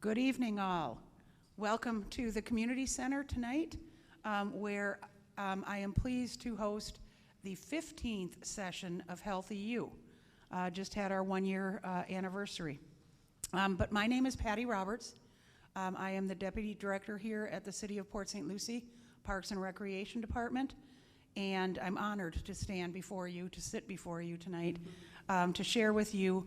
Good evening, all. Welcome to the Community Center tonight, where I am pleased to host the 15th session of HealthyU. Just had our one-year anniversary. But my name is Patty Roberts. I am the Deputy Director here at the City of Port St. Lucie Parks and Recreation Department, and I'm honored to stand before you, to sit before you tonight, to share with you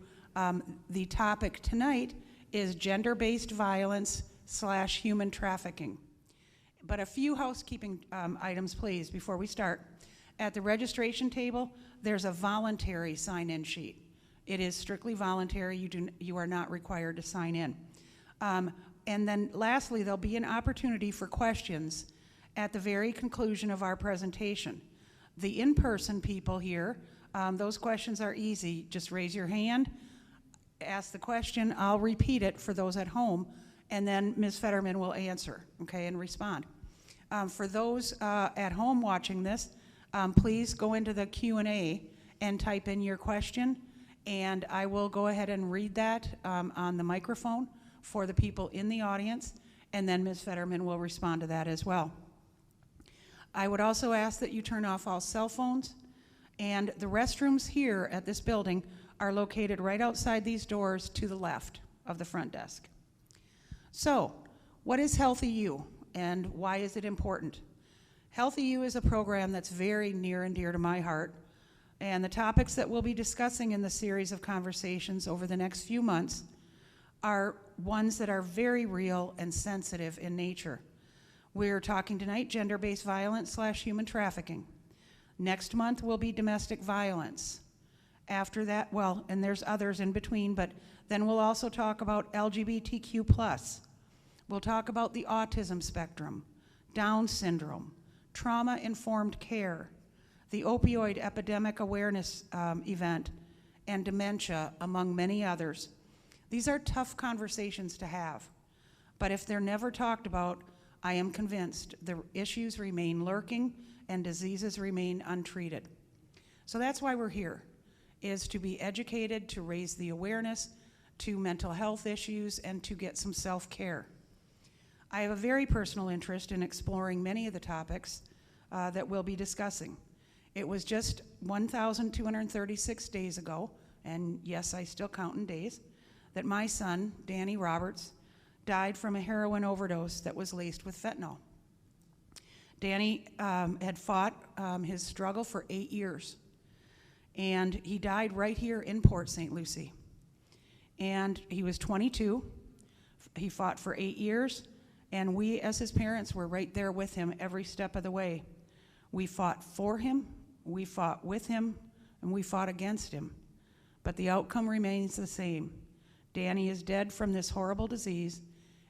the topic tonight is gender-based violence / human trafficking. But a few housekeeping items, please, before we start. At the registration table, there's a voluntary sign-in sheet. It is strictly voluntary. You are not required to sign in. And then lastly, there'll be an opportunity for questions at the very conclusion of our presentation. The in-person people here, those questions are easy. Just raise your hand, ask the question, I'll repeat it for those at home, and then Ms. Fetterman will answer, okay, and respond. For those at home watching this, please go into the Q&A and type in your question, and I will go ahead and read that on the microphone for the people in the audience, and then Ms. Fetterman will respond to that as well. I would also ask that you turn off all cell phones, and the restrooms here at this building are located right outside these doors to the left of the front desk. So, what is HealthyU and why is it important? HealthyU is a program that's very near and dear to my heart, and the topics that we'll be discussing in the series of conversations over the next few months are ones that are very real and sensitive in nature. We're talking tonight gender-based violence / human trafficking. Next month will be domestic violence. After that, well, and there's others in between, but then we'll also talk about LGBTQ+. We'll talk about the autism spectrum, Down syndrome, trauma-informed care, the opioid epidemic awareness event, and dementia, among many others. These are tough conversations to have, but if they're never talked about, I am convinced the issues remain lurking and diseases remain untreated. So that's why we're here, is to be educated, to raise the awareness to mental health issues, and to get some self-care. I have a very personal interest in exploring many of the topics that we'll be discussing. It was just 1,236 days ago, and yes, I still count in days, that my son, Danny Roberts, died from a heroin overdose that was laced with fentanyl. Danny had fought his struggle for 8 years, and he died right here in Port St. Lucie. And he was 22. He fought for 8 years, and we as his parents were right there with him every step of the way. We fought for him, we fought with him, and we fought against him. But the outcome remains the same. Danny is dead from this horrible disease,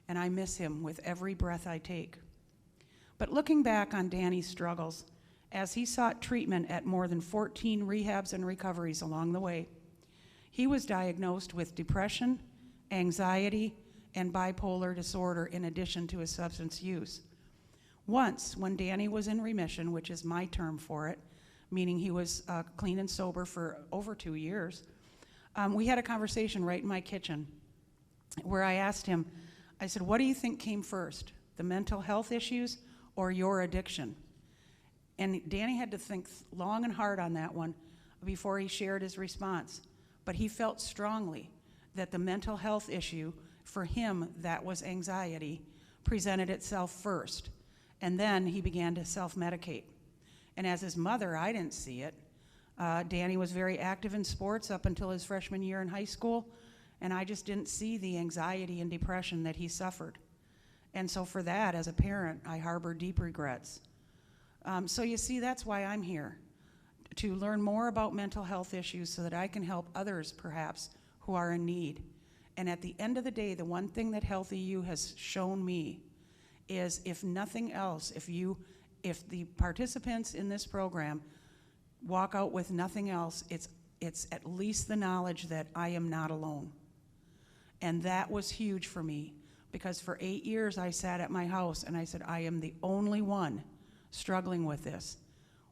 and I miss him with every breath I take. But looking back on Danny's struggles, as he sought treatment at more than 14 rehabs and recoveries along the way, he was diagnosed with depression, anxiety, and bipolar disorder in addition to his substance use. Once, when Danny was in remission, which is my term for it, meaning he was clean and sober for over 2 years, we had a conversation right in my kitchen where I asked him, I said, what do you think came first, the mental health issues or your addiction? And Danny had to think long and hard on that one before he shared his response. But he felt strongly that the mental health issue, for him, that was anxiety, presented itself first. And then he began to self-medicate. And as his mother, I didn't see it. Danny was very active in sports up until his freshman year in high school, and I just didn't see the anxiety and depression that he suffered. And so for that, as a parent, I harbor deep regrets. So you see, that's why I'm here, to learn more about mental health issues so that I can help others, perhaps, who are in need. And at the end of the day, the one thing that HealthyU has shown me is, if nothing else, if the participants in this program walk out with nothing else, it's at least the knowledge that I am not alone. And that was huge for me, because for 8 years I sat at my house and I said, I am the only one struggling with this.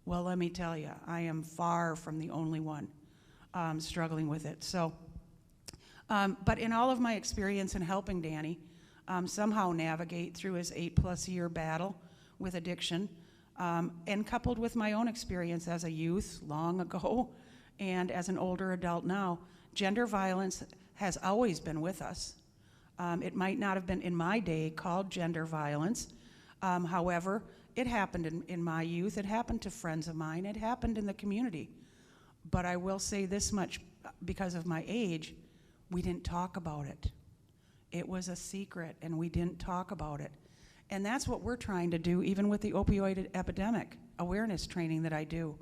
Well, let me tell you, I am far from the only one struggling with it. So, but in all of my experience in helping Danny, somehow navigate through his 8+ year battle with addiction, and coupled with my own experience as a youth long ago and as an older adult now, gender violence has always been with us. It might not have been in my day called gender violence. However, it happened in my youth. It happened to friends of mine. It happened in the community. But I will say this much, because of my age, we didn't talk about it. It was a secret, and we didn't talk about it. And that's what we're trying to do, even with the opioid epidemic awareness training that I do,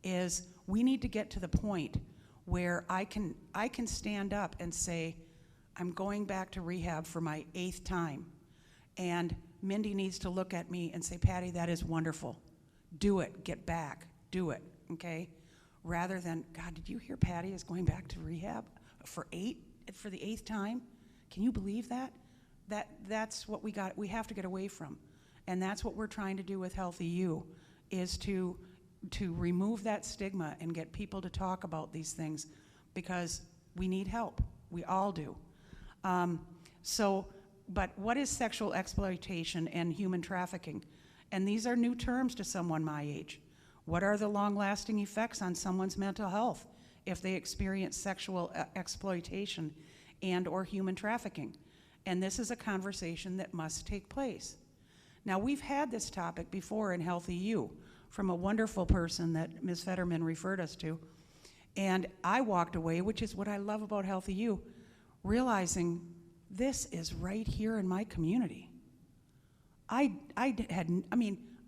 is we need to get to the point where I can stand up and say, I'm going back to rehab for my 8th time. And Mindy needs to look at me and say, Patty, that is wonderful. Do it, get back, do it, okay? Rather than, God, did you hear Patty is going back to rehab for the 8th time? Can you believe that? That's what we have to get away from. And that's what we're trying to do with HealthyU, is to remove that stigma and get people to talk about these things, because we need help. We all do. But what is sexual exploitation and human trafficking? And these are new terms to someone my age. What are the long-lasting effects on someone's mental health if they experience sexual exploitation and or human trafficking? And this is a conversation that must take place. Now, we've had this topic before in HealthyU from a wonderful person that Ms. Fetterman referred us to. And I walked away, which is what I love about HealthyU, realizing this is right here in my community. I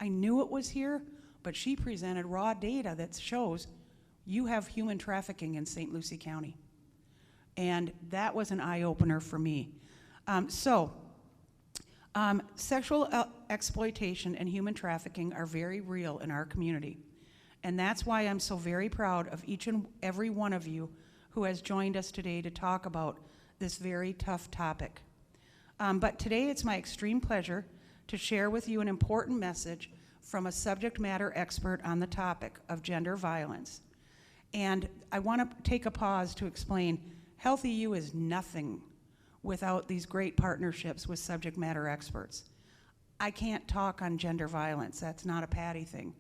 knew it was here, but she presented raw data that shows you have human trafficking in St. Lucie County. And that was an eye-opener for me. Sexual exploitation and human trafficking are very real in our community. And that's why I'm so very proud of each and every one of you who has joined us today to talk about this very tough topic. But today it's my extreme pleasure to share with you an important message from a subject matter expert on the topic of gender violence. And I want to take a pause to explain, HealthyU is nothing without these great partnerships with subject matter experts. I can't talk on gender violence, that's not a Patty thing,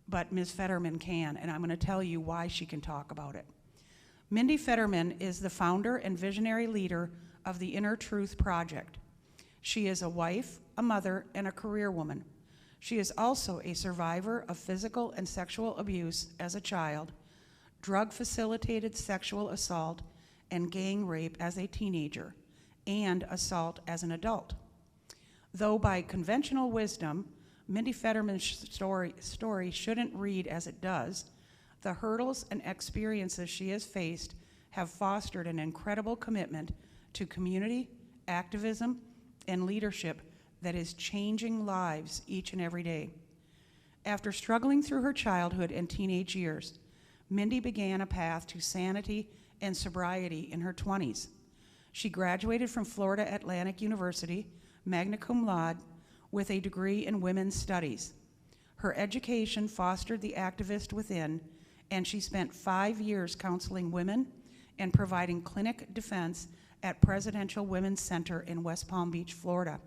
but Ms. Fetterman can, and I'm going to tell you why she can talk about it. Mindi Fetterman is the founder and visionary leader of the Inner Truth Project. She is a wife, a mother, and a career woman. She is also a survivor of physical and sexual abuse as a child, drug-facilitated sexual assault, and gang rape as a teenager, and assault as an adult. Though by conventional wisdom, Mindi Fetterman's story shouldn't read as it does, the hurdles and experiences she has faced have fostered an incredible commitment to community, activism, and leadership that is changing lives each and every day. After struggling through her childhood and teenage years, Mindy began a path to sanity and sobriety in her 20s. She graduated from Florida Atlantic University, magna cum laude, with a degree in women's studies. Her education fostered the activist within, and she spent 5 years counseling women and providing clinic defense at Presidential Women's Center in West Palm Beach, Florida.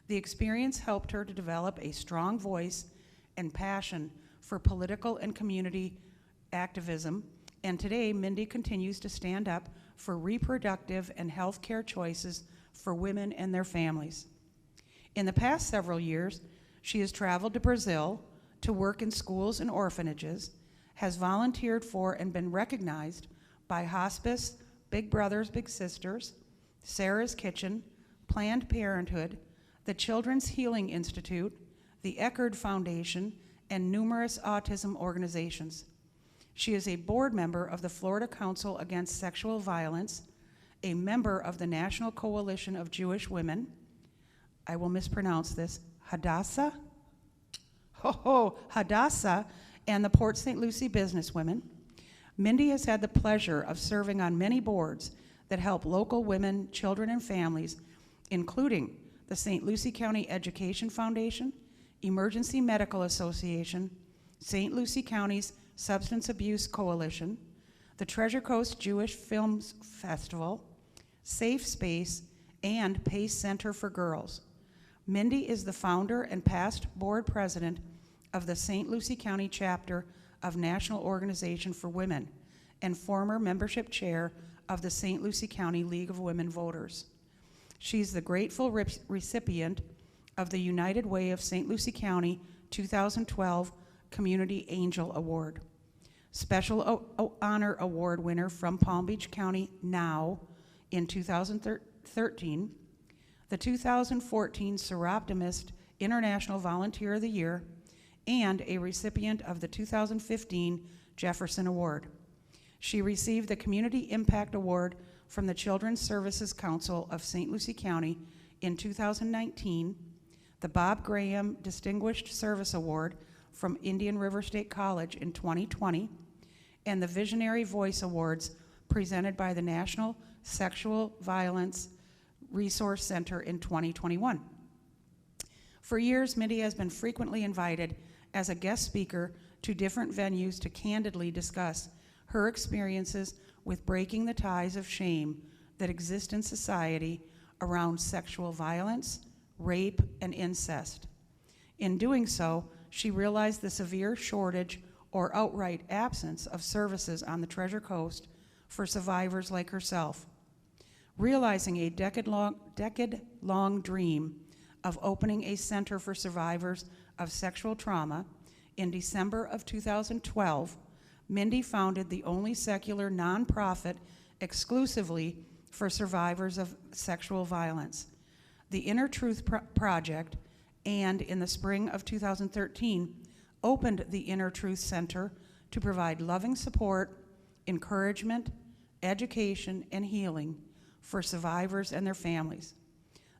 The experience helped her to develop a strong voice and passion for political and community activism, and today Mindy continues to stand up for reproductive and health care choices for women and their families. In the past several years, she has traveled to Brazil to work in schools and orphanages, has volunteered for and been recognized by Hospice, Big Brothers Big Sisters, Sarah's Kitchen, Planned Parenthood, the Children's Healing Institute, the Eckerd Foundation, and numerous autism organizations. She is a board member of the Florida Council Against Sexual Violence, a member of the National Coalition of Jewish Women, I will mispronounce this, Hadassah, Hadassah, and the Port St. Lucie Businesswomen. Mindy has had the pleasure of serving on many boards that help local women, children, and families, including the St. Lucie County Education Foundation, Emergency Medical Association, St. Lucie County's Substance Abuse Coalition, the Treasure Coast Jewish Films Festival, Safe Space, and PACE Center for Girls. Mindy is the founder and past board president of the St. Lucie County chapter of National Organization for Women and former membership chair of the St. Lucie County League of Women Voters. She's the grateful recipient of the United Way of St. Lucie County 2012 Community Angel Award. Special Honor Award winner from Palm Beach County now in 2013, the 2014 Seroptimist International Volunteer of the Year, and a recipient of the 2015 Jefferson Award. She received the Community Impact Award from the Children's Services Council of St. Lucie County in 2019, the Bob Graham Distinguished Service Award from Indian River State College in 2020, and the Visionary Voice Awards presented by the National Sexual Violence Resource Center in 2021. For years, Mindy has been frequently invited as a guest speaker to different venues to candidly discuss her experiences with breaking the ties of shame that exist in society around sexual violence, rape, and incest. In doing so, she realized the severe shortage or outright absence of services on the Treasure Coast for survivors like herself. Realizing a decade-long dream of opening a center for survivors of sexual trauma, in December of 2012, Mindy founded the only secular nonprofit exclusively for survivors of sexual violence, the Inner Truth Project, and in the spring of 2013, opened the Inner Truth Center to provide loving support, encouragement, education, and healing for survivors and their families.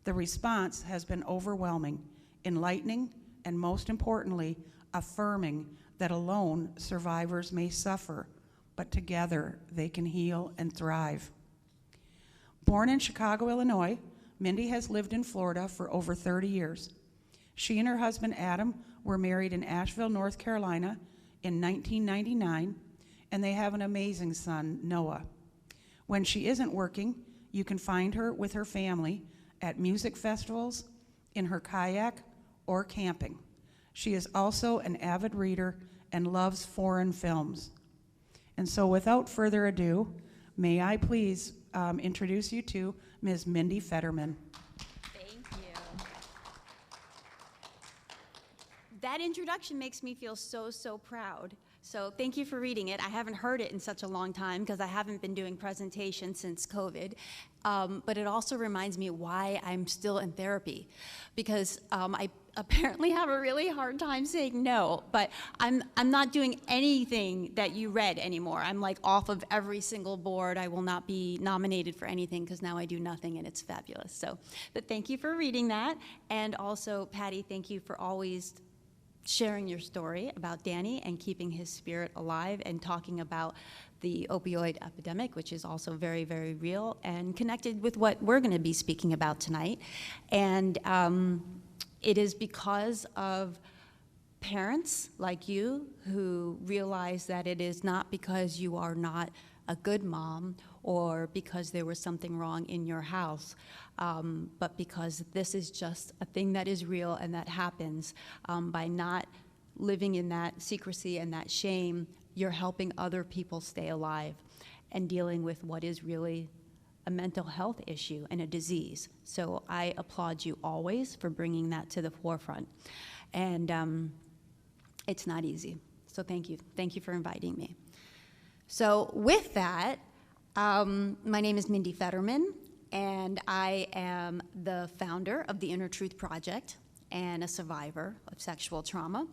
The response has been overwhelming, enlightening, and most importantly, affirming that alone survivors may suffer, but together they can heal and thrive. Born in Chicago, Illinois, Mindy has lived in Florida for over 30 years. She and her husband Adam were married in Asheville, North Carolina in 1999, and they have an amazing son, Noah. When she isn't working, you can find her with her family at music festivals, in her kayak, or camping. She is also an avid reader and loves foreign films. And so without further ado, may I please introduce you to Ms. Mindi Fetterman. Thank you. That introduction makes me feel so proud. So thank you for reading it. I haven't heard it in such a long time because I haven't been doing presentations since COVID. But it also reminds me why I'm still in therapy, because I apparently have a really hard time saying no, but I'm not doing anything that you read anymore. I'm like off of every single board. I will not be nominated for anything because now I do nothing and it's fabulous. So, but thank you for reading that. And also, Patty, thank you for always sharing your story about Danny and keeping his spirit alive and talking about the opioid epidemic, which is also very, very real and connected with what we're going to be speaking about tonight. And it is because of parents like you who realize that it is not because you are not a good mom or because there was something wrong in your house, but because this is just a thing that is real and that happens. By not living in that secrecy and that shame, you're helping other people stay alive and dealing with what is really a mental health issue and a disease. So I applaud you always for bringing that to the forefront. And it's not easy. So thank you. Thank you for inviting me. So with that, my name is Mindi Fetterman, and I am the founder of the Inner Truth Project and a survivor of sexual trauma.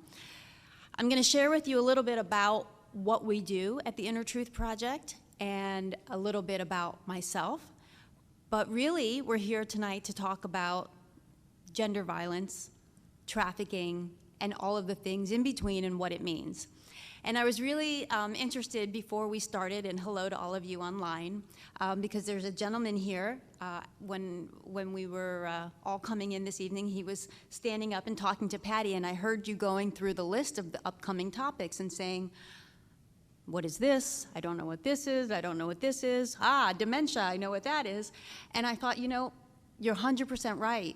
I'm going to share with you a little bit about what we do at the Inner Truth Project and a little bit about myself. But really, we're here tonight to talk about gender violence, trafficking, and all of the things in between and what it means. And I was really interested before we started, and hello to all of you online, because there's a gentleman here, when we were all coming in this evening, he was standing up and talking to Patty, and I heard you going through the list of the upcoming topics and saying, what is this? I don't know what this is. I don't know what this is. Ah, dementia, I know what that is. And I thought, you know, you're 100% right.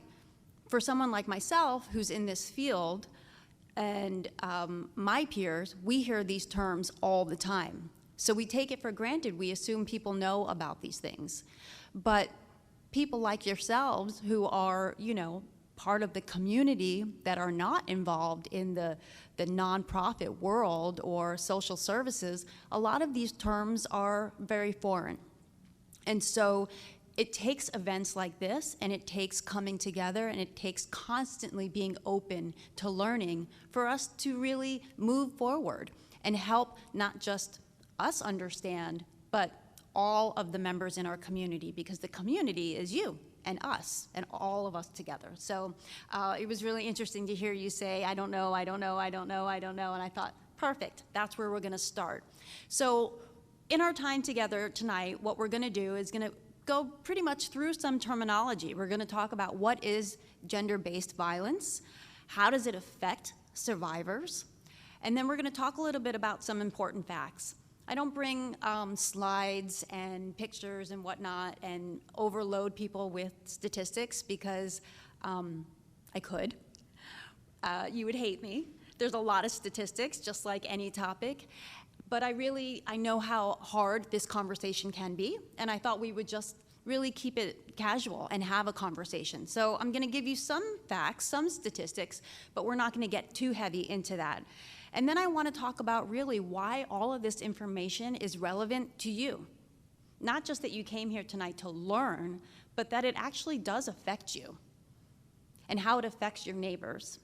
For someone like myself who's in this field, and my peers, we hear these terms all the time. So we take it for granted. We assume people know about these things. But people like yourselves who are, you know, part of the community that are not involved in the nonprofit world or social services, a lot of these terms are very foreign. And so it takes events like this, and it takes coming together, and it takes constantly being open to learning for us to really move forward and help not just us understand, but all of the members in our community, because the community is you and us and all of us together. So it was really interesting to hear you say, I don't know, I don't know, I don't know, I don't know, and I thought, perfect, that's where we're gonna start. So in our time together tonight, what we're gonna do is gonna go pretty much through some terminology. We're gonna talk about what is gender-based violence, how does it affect survivors, and then we're gonna talk a little bit about some important facts. I don't bring slides and pictures and whatnot and overload people with statistics because I could. You would hate me. There's a lot of statistics, just like any topic. But I know how hard this conversation can be, and I thought we would just really keep it casual and have a conversation. So I'm gonna give you some facts, some statistics, but we're not gonna get too heavy into that. And then I wanna talk about really why all of this information is relevant to you. Not just that you came here tonight to learn, but that it actually does affect you, and how it affects your neighbors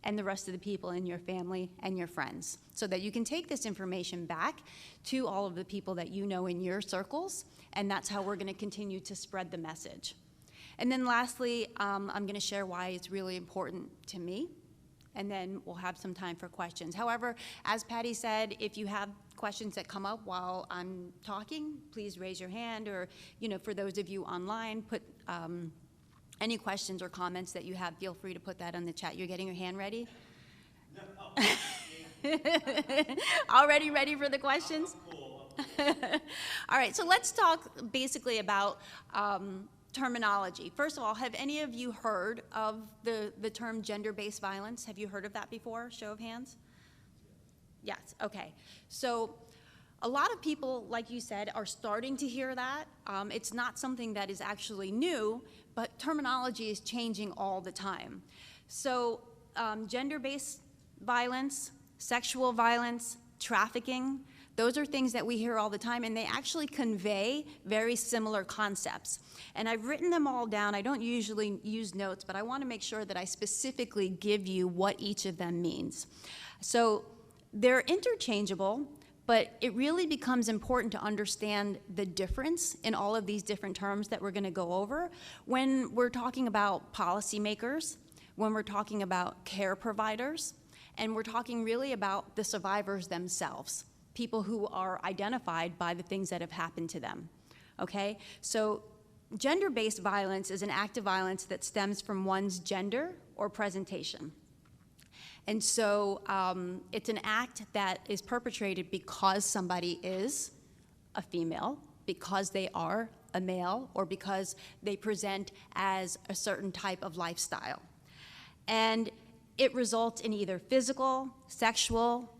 and the rest of the people in your family and your friends, so that you can take this information back to all of the people that you know in your circles, and that's how we're gonna continue to spread the message. And then lastly, I'm gonna share why it's really important to me, and then we'll have some time for questions. However, as Patty said, if you have questions that come up while I'm talking, please raise your hand, or, you know, for those of you online, put any questions or comments that you have, feel free to put that on the chat. You're getting your hand ready? No. Already ready for the questions? Cool. All right, so let's talk basically about terminology. First of all, have any of you heard of the term gender-based violence? Have you heard of that before? Show of hands? Yes, okay. So a lot of people, like you said, are starting to hear that. It's not something that is actually new, but terminology is changing all the time. So gender-based violence, sexual violence, trafficking, those are things that we hear all the time, and they actually convey very similar concepts. And I've written them all down. I don't usually use notes, but I want to make sure that I specifically give you what each of them means. So they're interchangeable, but it really becomes important to understand the difference in all of these different terms that we're going to go over when we're talking about policymakers, when we're talking about care providers, and we're talking really about the survivors themselves, people who are identified by the things that have happened to them, okay? So gender-based violence is an act of violence that stems from one's gender or presentation. And so it's an act that is perpetrated because somebody is a female, because they are a male, or because they present as a certain type of lifestyle. And it results in either physical, sexual,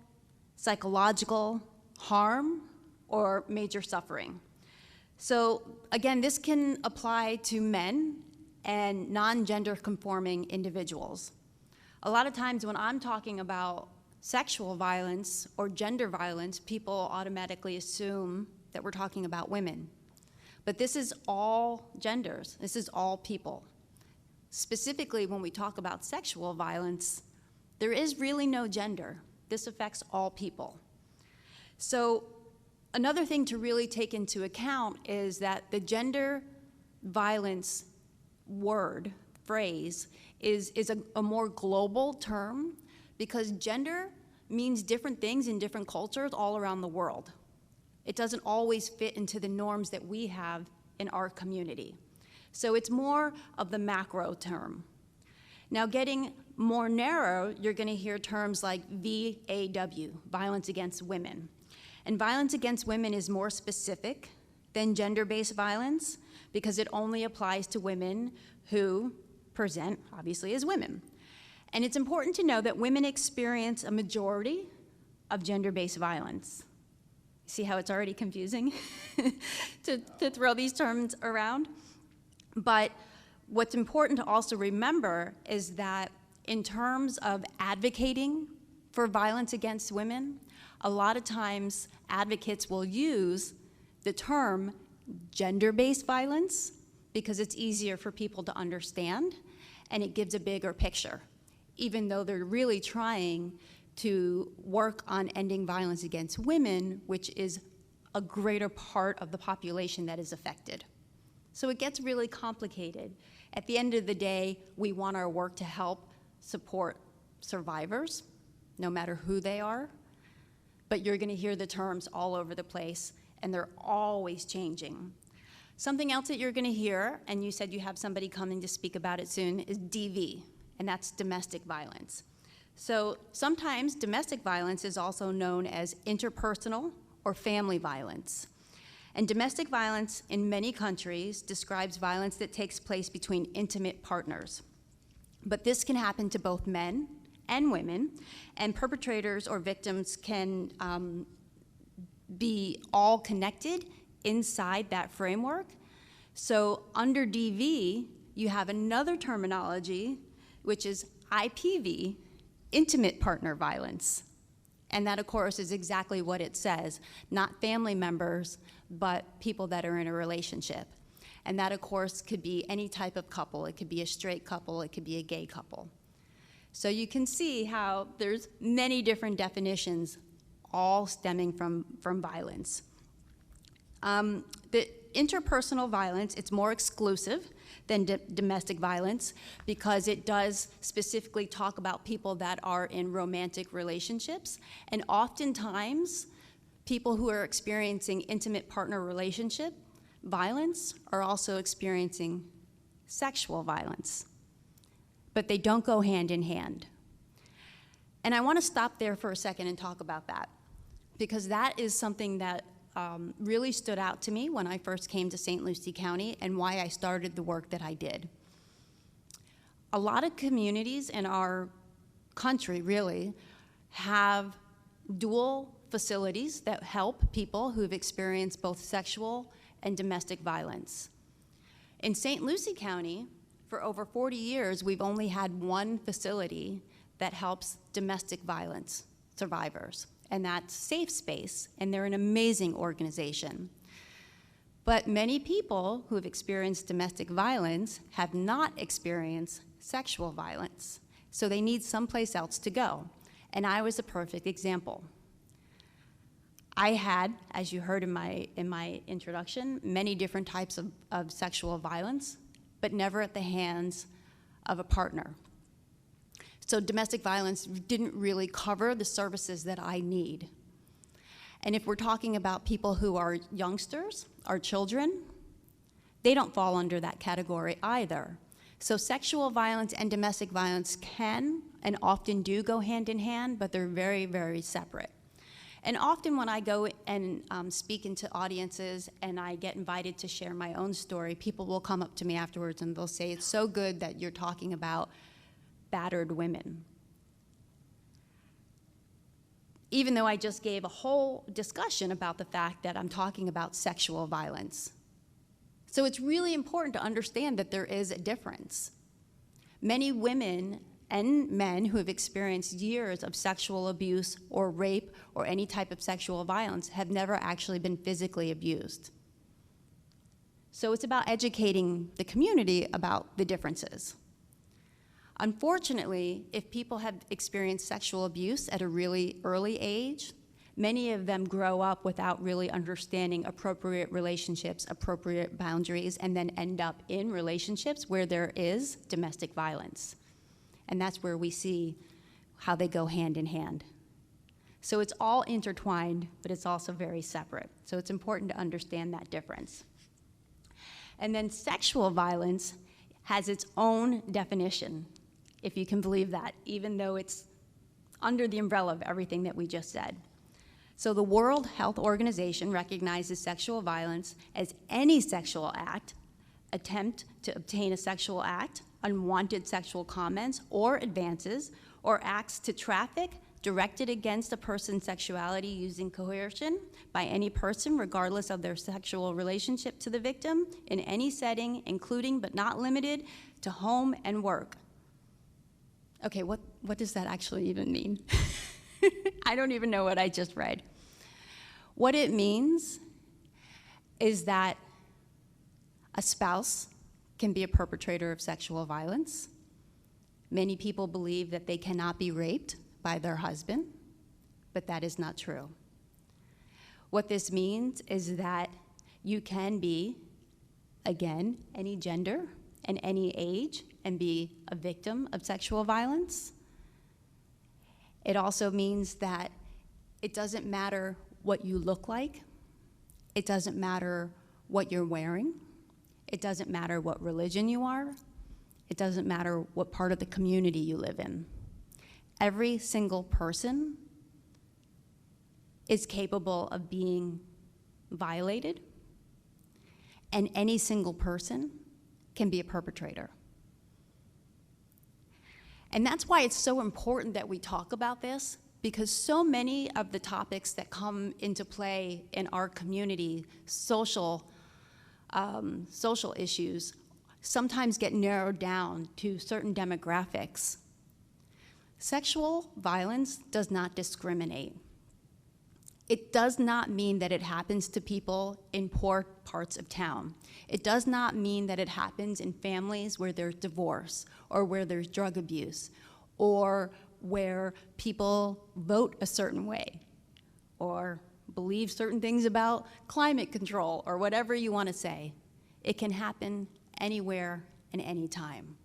psychological harm, or major suffering. So again, this can apply to men and non-gender conforming individuals. A lot of times when I'm talking about sexual violence or gender violence, people automatically assume that we're talking about women. But this is all genders. This is all people. Specifically, when we talk about sexual violence, there is really no gender. This affects all people. So another thing to really take into account is that the gender violence word, phrase, is a more global term, because gender means different things in different cultures all around the world. It doesn't always fit into the norms that we have in our community. So it's more of the macro term. Now, getting more narrow, you're going to hear terms like VAW, violence against women. And violence against women is more specific than gender-based violence, because it only applies to women who present, obviously, as women. And it's important to know that women experience a majority of gender-based violence. See how it's already confusing to throw these terms around? But what's important to also remember is that in terms of advocating for violence against women, a lot of times advocates will use the term gender-based violence because it's easier for people to understand and it gives a bigger picture, even though they're really trying to work on ending violence against women, which is a greater part of the population that is affected. So it gets really complicated. At the end of the day, we want our work to help support survivors, no matter who they are, but you're gonna hear the terms all over the place, and they're always changing. Something else that you're gonna hear, and you said you have somebody coming to speak about it soon, is DV, and that's domestic violence. So sometimes domestic violence is also known as interpersonal or family violence. And domestic violence in many countries describes violence that takes place between intimate partners. But this can happen to both men and women, and perpetrators or victims can be all connected inside that framework. So under DV, you have another terminology, which is IPV, intimate partner violence. And that, of course, is exactly what it says, not family members, but people that are in a relationship. And that, of course, could be any type of couple. It could be a straight couple, it could be a gay couple. So you can see how there's many different definitions, all stemming from violence. The interpersonal violence, it's more exclusive than domestic violence because it does specifically talk about people that are in romantic relationships. And oftentimes, people who are experiencing intimate partner relationship violence are also experiencing sexual violence. But they don't go hand in hand. And I want to stop there for a second and talk about that, because that is something that really stood out to me when I first came to St. Lucie County and why I started the work that I did. A lot of communities in our country really have dual facilities that help people who've experienced both sexual and domestic violence. In St. Lucie County, for over 40 years, we've only had one facility that helps domestic violence survivors, and that's Safe Space, and they're an amazing organization. But many people who have experienced domestic violence have not experienced sexual violence, so they need someplace else to go, and I was a perfect example. I had, as you heard in my introduction, many different types of sexual violence, but never at the hands of a partner. So domestic violence didn't really cover the services that I need. And if we're talking about people who are youngsters, our children, they don't fall under that category either. So sexual violence and domestic violence can and often do go hand in hand, but they're very, very separate. And often when I go and speak into audiences and I get invited to share my own story, people will come up to me afterwards and they'll say, it's so good that you're talking about battered women. Even though I just gave a whole discussion about the fact that I'm talking about sexual violence. So it's really important to understand that there is a difference. Many women and men who have experienced years of sexual abuse or rape or any type of sexual violence have never actually been physically abused. So it's about educating the community about the differences. Unfortunately, if people have experienced sexual abuse at a really early age, many of them grow up without really understanding appropriate relationships, appropriate boundaries, and then end up in relationships where there is domestic violence. And that's where we see how they go hand in hand. So it's all intertwined, but it's also very separate. So it's important to understand that difference. And then sexual violence has its own definition, if you can believe that, even though it's under the umbrella of everything that we just said. So the World Health Organization recognizes sexual violence as any sexual act attempt to obtain a sexual act, unwanted sexual comments or advances, or acts to traffic directed against a person's sexuality using coercion by any person, regardless of their sexual relationship to the victim, in any setting, including but not limited to home and work. Okay, what does that actually even mean? I don't even know what I just read. What it means is that a spouse can be a perpetrator of sexual violence. Many people believe that they cannot be raped by their husband, but that is not true. What this means is that you can be, again, any gender and any age and be a victim of sexual violence. It also means that it doesn't matter what you look like. It doesn't matter what you're wearing. It doesn't matter what religion you are. It doesn't matter what part of the community you live in. Every single person is capable of being violated, and any single person can be a perpetrator. And that's why it's so important that we talk about this, because so many of the topics that come into play in our community, social issues, sometimes get narrowed down to certain demographics. Sexual violence does not discriminate. It does not mean that it happens to people in poor parts of town. It does not mean that it happens in families where there's divorce or where there's drug abuse or where people vote a certain way or believe certain things about climate control or whatever you want to say. It can happen anywhere and anytime.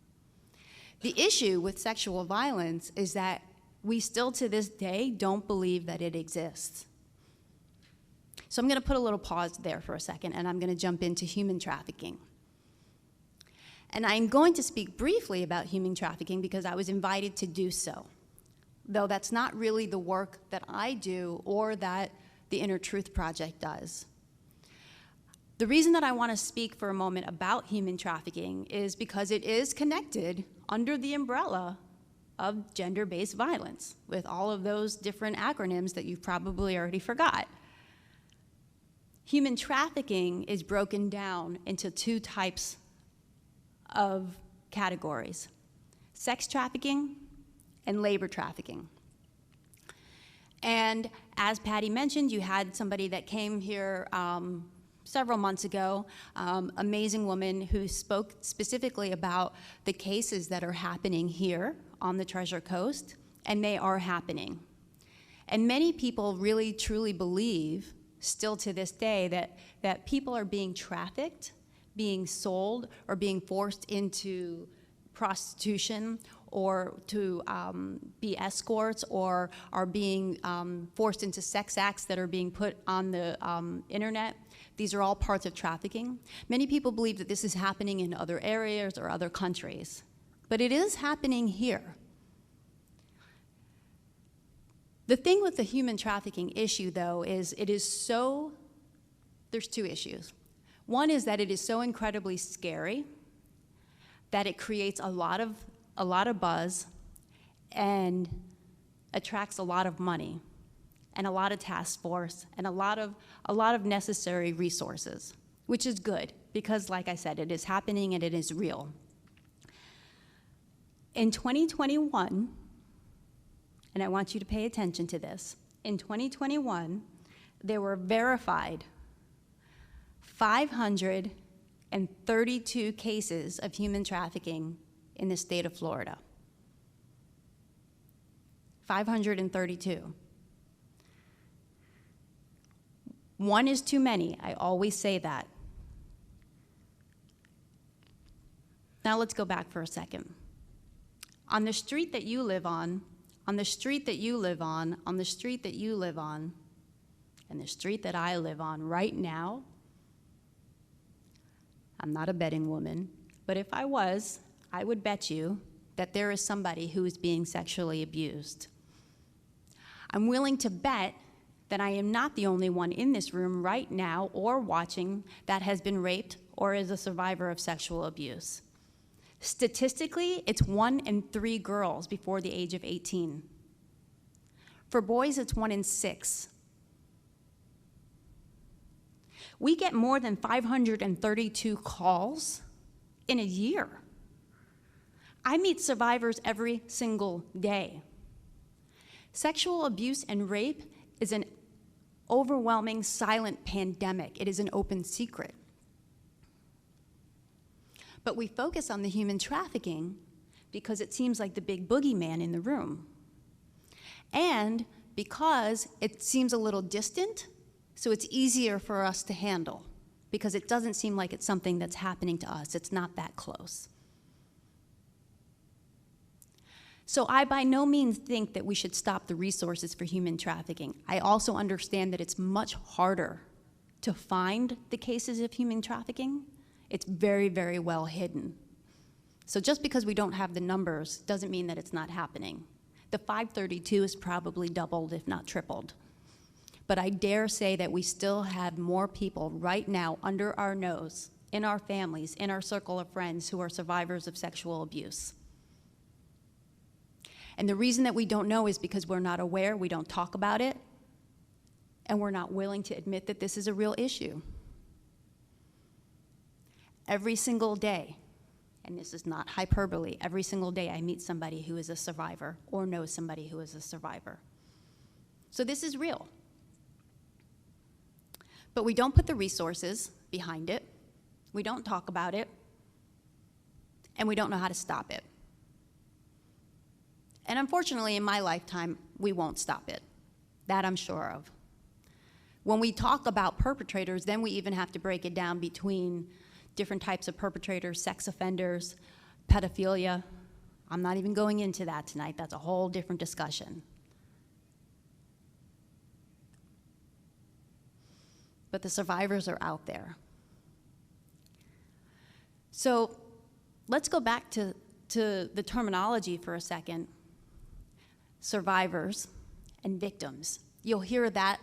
The issue with sexual violence is that we still to this day don't believe that it exists. So I'm going to put a little pause there for a second, and I'm going to jump into human trafficking. And I'm going to speak briefly about human trafficking because I was invited to do so, though that's not really the work that I do or that the Inner Truth Project does. The reason that I want to speak for a moment about human trafficking is because it is connected under the umbrella of gender-based violence, with all of those different acronyms that you've probably already forgot. Human trafficking is broken down into two types of categories: sex trafficking and labor trafficking. And as Patty mentioned, you had somebody that came here several months ago, amazing woman who spoke specifically about the cases that are happening here on the Treasure Coast, and they are happening. And many people really truly believe, still to this day, that people are being trafficked, being sold, or being forced into prostitution, or to be escorts, or are being forced into sex acts that are being put on the internet. These are all parts of trafficking. Many people believe that this is happening in other areas or other countries, but it is happening here. The thing with the human trafficking issue, though, is there's two issues. One is that it is so incredibly scary that it creates a lot of buzz and attracts a lot of money and a lot of task force and a lot of necessary resources, which is good because, like I said, it is happening and it is real. In 2021, and I want you to pay attention to this, in 2021, there were verified 532 cases of human trafficking in the state of Florida. 532. One is too many. I always say that. Now let's go back for a second. On the street that you live on the street that you live on the street that you live on, and the street that I live on right now, I'm not a betting woman, but if I was, I would bet you that there is somebody who is being sexually abused. I'm willing to bet that I am not the only one in this room right now or watching that has been raped or is a survivor of sexual abuse. Statistically, it's 1 in 3 girls before the age of 18. For boys, it's 1 in 6. We get more than 532 calls in a year. I meet survivors every single day. Sexual abuse and rape is an overwhelming silent pandemic. It is an open secret. But we focus on the human trafficking because it seems like the big boogeyman in the room. And because it seems a little distant, so it's easier for us to handle because it doesn't seem like it's something that's happening to us. It's not that close. So I by no means think that we should stop the resources for human trafficking. I also understand that it's much harder to find the cases of human trafficking. It's very, very well hidden. So just because we don't have the numbers doesn't mean that it's not happening. The 532 is probably doubled, if not tripled. But I dare say that we still have more people right now under our nose, in our families, in our circle of friends who are survivors of sexual abuse. And the reason that we don't know is because we're not aware, we don't talk about it, and we're not willing to admit that this is a real issue. Every single day, and this is not hyperbole, every single day I meet somebody who is a survivor or know somebody who is a survivor. So this is real. But we don't put the resources behind it, we don't talk about it, and we don't know how to stop it. And unfortunately, in my lifetime, we won't stop it. That I'm sure of. When we talk about perpetrators, then we even have to break it down between different types of perpetrators, sex offenders, pedophilia. I'm not even going into that tonight. That's a whole different discussion. But the survivors are out there. So let's go back to the terminology for a second. Survivors and victims. You'll hear that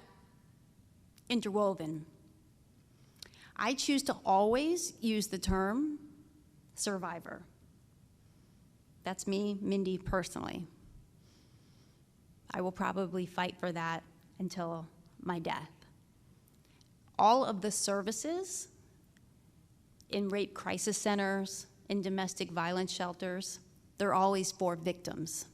interwoven. I choose to always use the term survivor. That's me, Mindy, personally. I will probably fight for that until my death. All of the services in rape crisis centers, in domestic violence shelters, they're always for victims.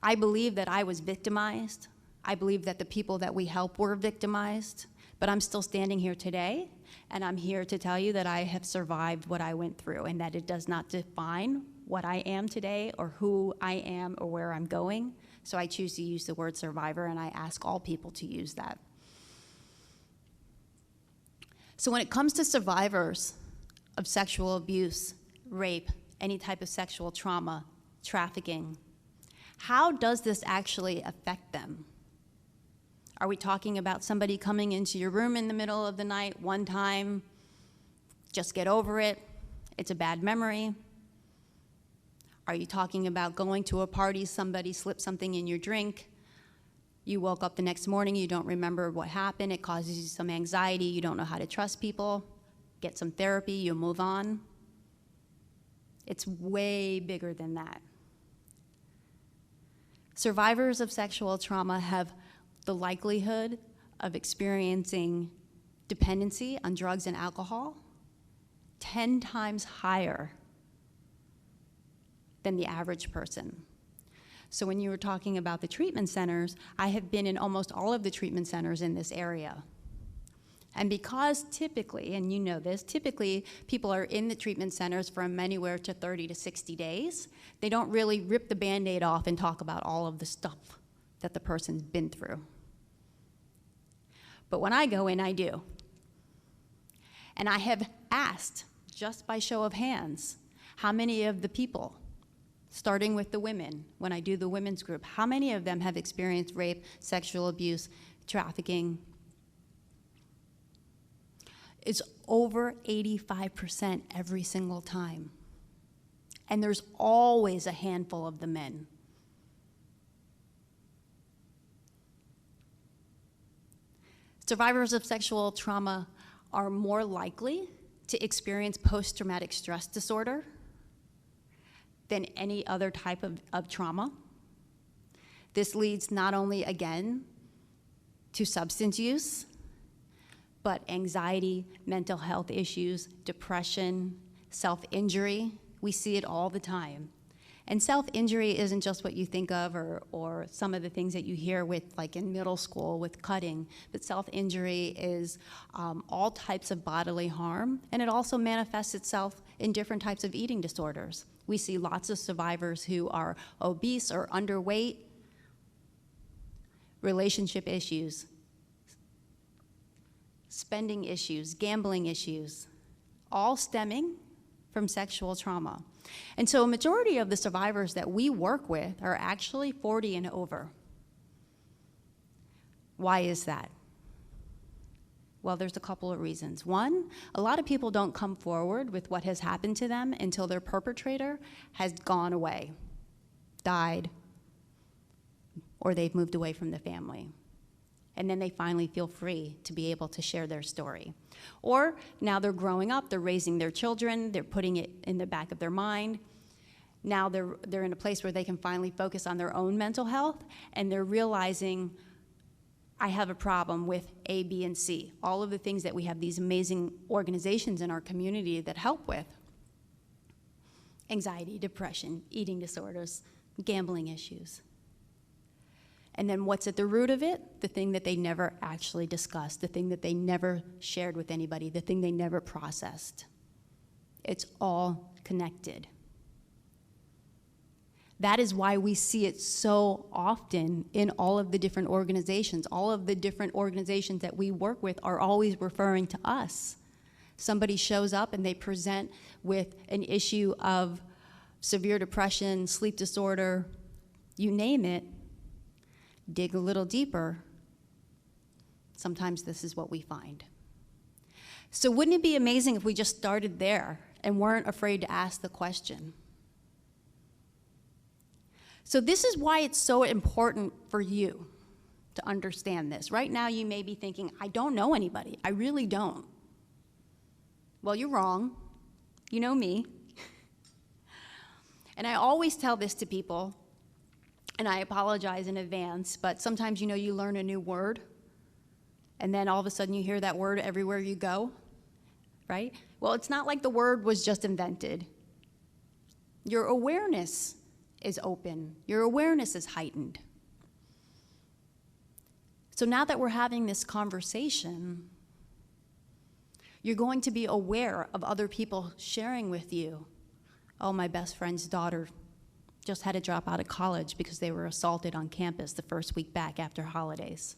I believe that I was victimized. I believe that the people that we help were victimized, but I'm still standing here today, and I'm here to tell you that I have survived what I went through and that it does not define what I am today or who I am or where I'm going. So I choose to use the word survivor, and I ask all people to use that. So when it comes to survivors of sexual abuse, rape, any type of sexual trauma, trafficking, how does this actually affect them? Are we talking about somebody coming into your room in the middle of the night one time, just get over it, it's a bad memory? Are you talking about going to a party, somebody slipped something in your drink, you woke up the next morning, you don't remember what happened, it causes you some anxiety, you don't know how to trust people, get some therapy, you move on? It's way bigger than that. Survivors of sexual trauma have the likelihood of experiencing dependency on drugs and alcohol 10 times higher than the average person. So when you were talking about the treatment centers, I have been in almost all of the treatment centers in this area. And because typically, and you know this, typically people are in the treatment centers from anywhere to 30 to 60 days, they don't really rip the Band-Aid off and talk about all of the stuff that the person's been through. But when I go in, I do. And I have asked, just by show of hands, how many of the people, starting with the women, when I do the women's group, how many of them have experienced rape, sexual abuse, trafficking? It's over 85% every single time. And there's always a handful of the men. Survivors of sexual trauma are more likely to experience post-traumatic stress disorder than any other type of trauma. This leads not only, again, to substance use, but anxiety, mental health issues, depression, self-injury. We see it all the time. And self-injury isn't just what you think of or some of the things that you hear with, like in middle school with cutting, but self-injury is all types of bodily harm, and it also manifests itself in different types of eating disorders. We see lots of survivors who are obese or underweight, relationship issues, spending issues, gambling issues, all stemming from sexual trauma. And so a majority of the survivors that we work with are actually 40 and over. Why is that? Well, there's a couple of reasons. One, a lot of people don't come forward with what has happened to them until their perpetrator has gone away, died, or they've moved away from the family. And then they finally feel free to be able to share their story. Or now they're growing up, they're raising their children, they're putting it in the back of their mind. Now they're in a place where they can finally focus on their own mental health, and they're realizing, I have a problem with A, B, and C. All of the things that we have these amazing organizations in our community that help with. Anxiety, depression, eating disorders, gambling issues. And then what's at the root of it? The thing that they never actually discussed, the thing that they never shared with anybody, the thing they never processed. It's all connected. That is why we see it so often in all of the different organizations. All of the different organizations that we work with are always referring to us. Somebody shows up and they present with an issue of severe depression, sleep disorder, you name it. Dig a little deeper, sometimes this is what we find. So wouldn't it be amazing if we just started there and weren't afraid to ask the question? So this is why it's so important for you to understand this. Right now you may be thinking, I don't know anybody, I really don't. Well, you're wrong, you know me. And I always tell this to people, and I apologize in advance, but sometimes, you know, you learn a new word, and then all of a sudden you hear that word everywhere you go, right? Well, it's not like the word was just invented. Your awareness is open. Your awareness is heightened. So now that we're having this conversation, you're going to be aware of other people sharing with you, oh, my best friend's daughter just had to drop out of college because they were assaulted on campus the first week back after holidays.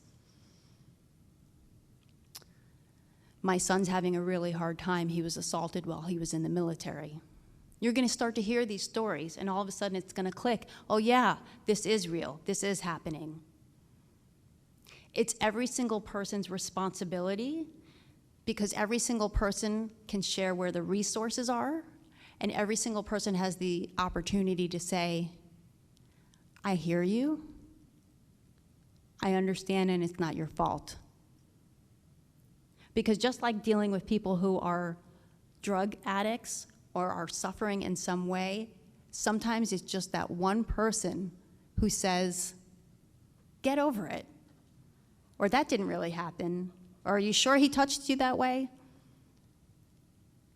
My son's having a really hard time. He was assaulted while he was in the military. You're going to start to hear these stories, and all of a sudden it's going to click. Oh yeah, this is real. This is happening. It's every single person's responsibility, because every single person can share where the resources are, and every single person has the opportunity to say, I hear you, I understand, and it's not your fault. Because just like dealing with people who are drug addicts or are suffering in some way, sometimes it's just that one person who says, get over it, or that didn't really happen, or are you sure he touched you that way?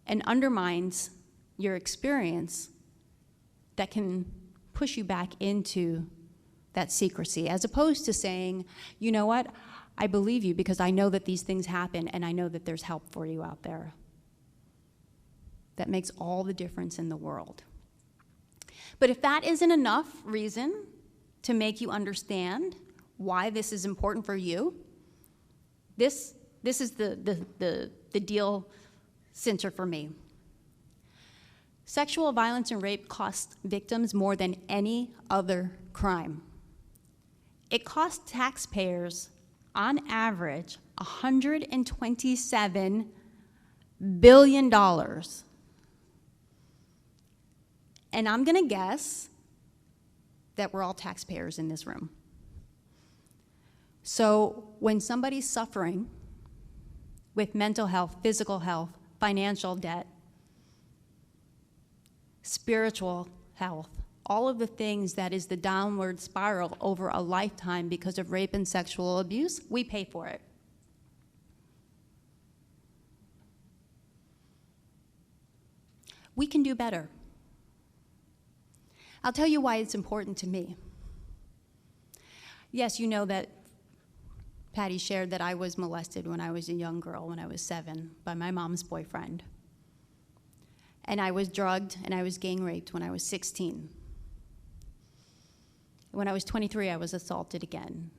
And undermines your experience that can push you back into that secrecy, as opposed to saying, you know what, I believe you because I know that these things happen and I know that there's help for you out there. That makes all the difference in the world. But if that isn't enough reason to make you understand why this is important for you, this is the deal cincher for me. Sexual violence and rape costs victims more than any other crime. It costs taxpayers, on average, $127 billion. And I'm gonna guess that we're all taxpayers in this room. So when somebody's suffering with mental health, physical health, financial debt, spiritual health, all of the things that is the downward spiral over a lifetime because of rape and sexual abuse, we pay for it. We can do better. I'll tell you why it's important to me. Yes, you know that Patty shared that I was molested when I was a young girl, when I was 7, by my mom's boyfriend. And I was drugged and I was gang raped when I was 16. When I was 23, I was assaulted again.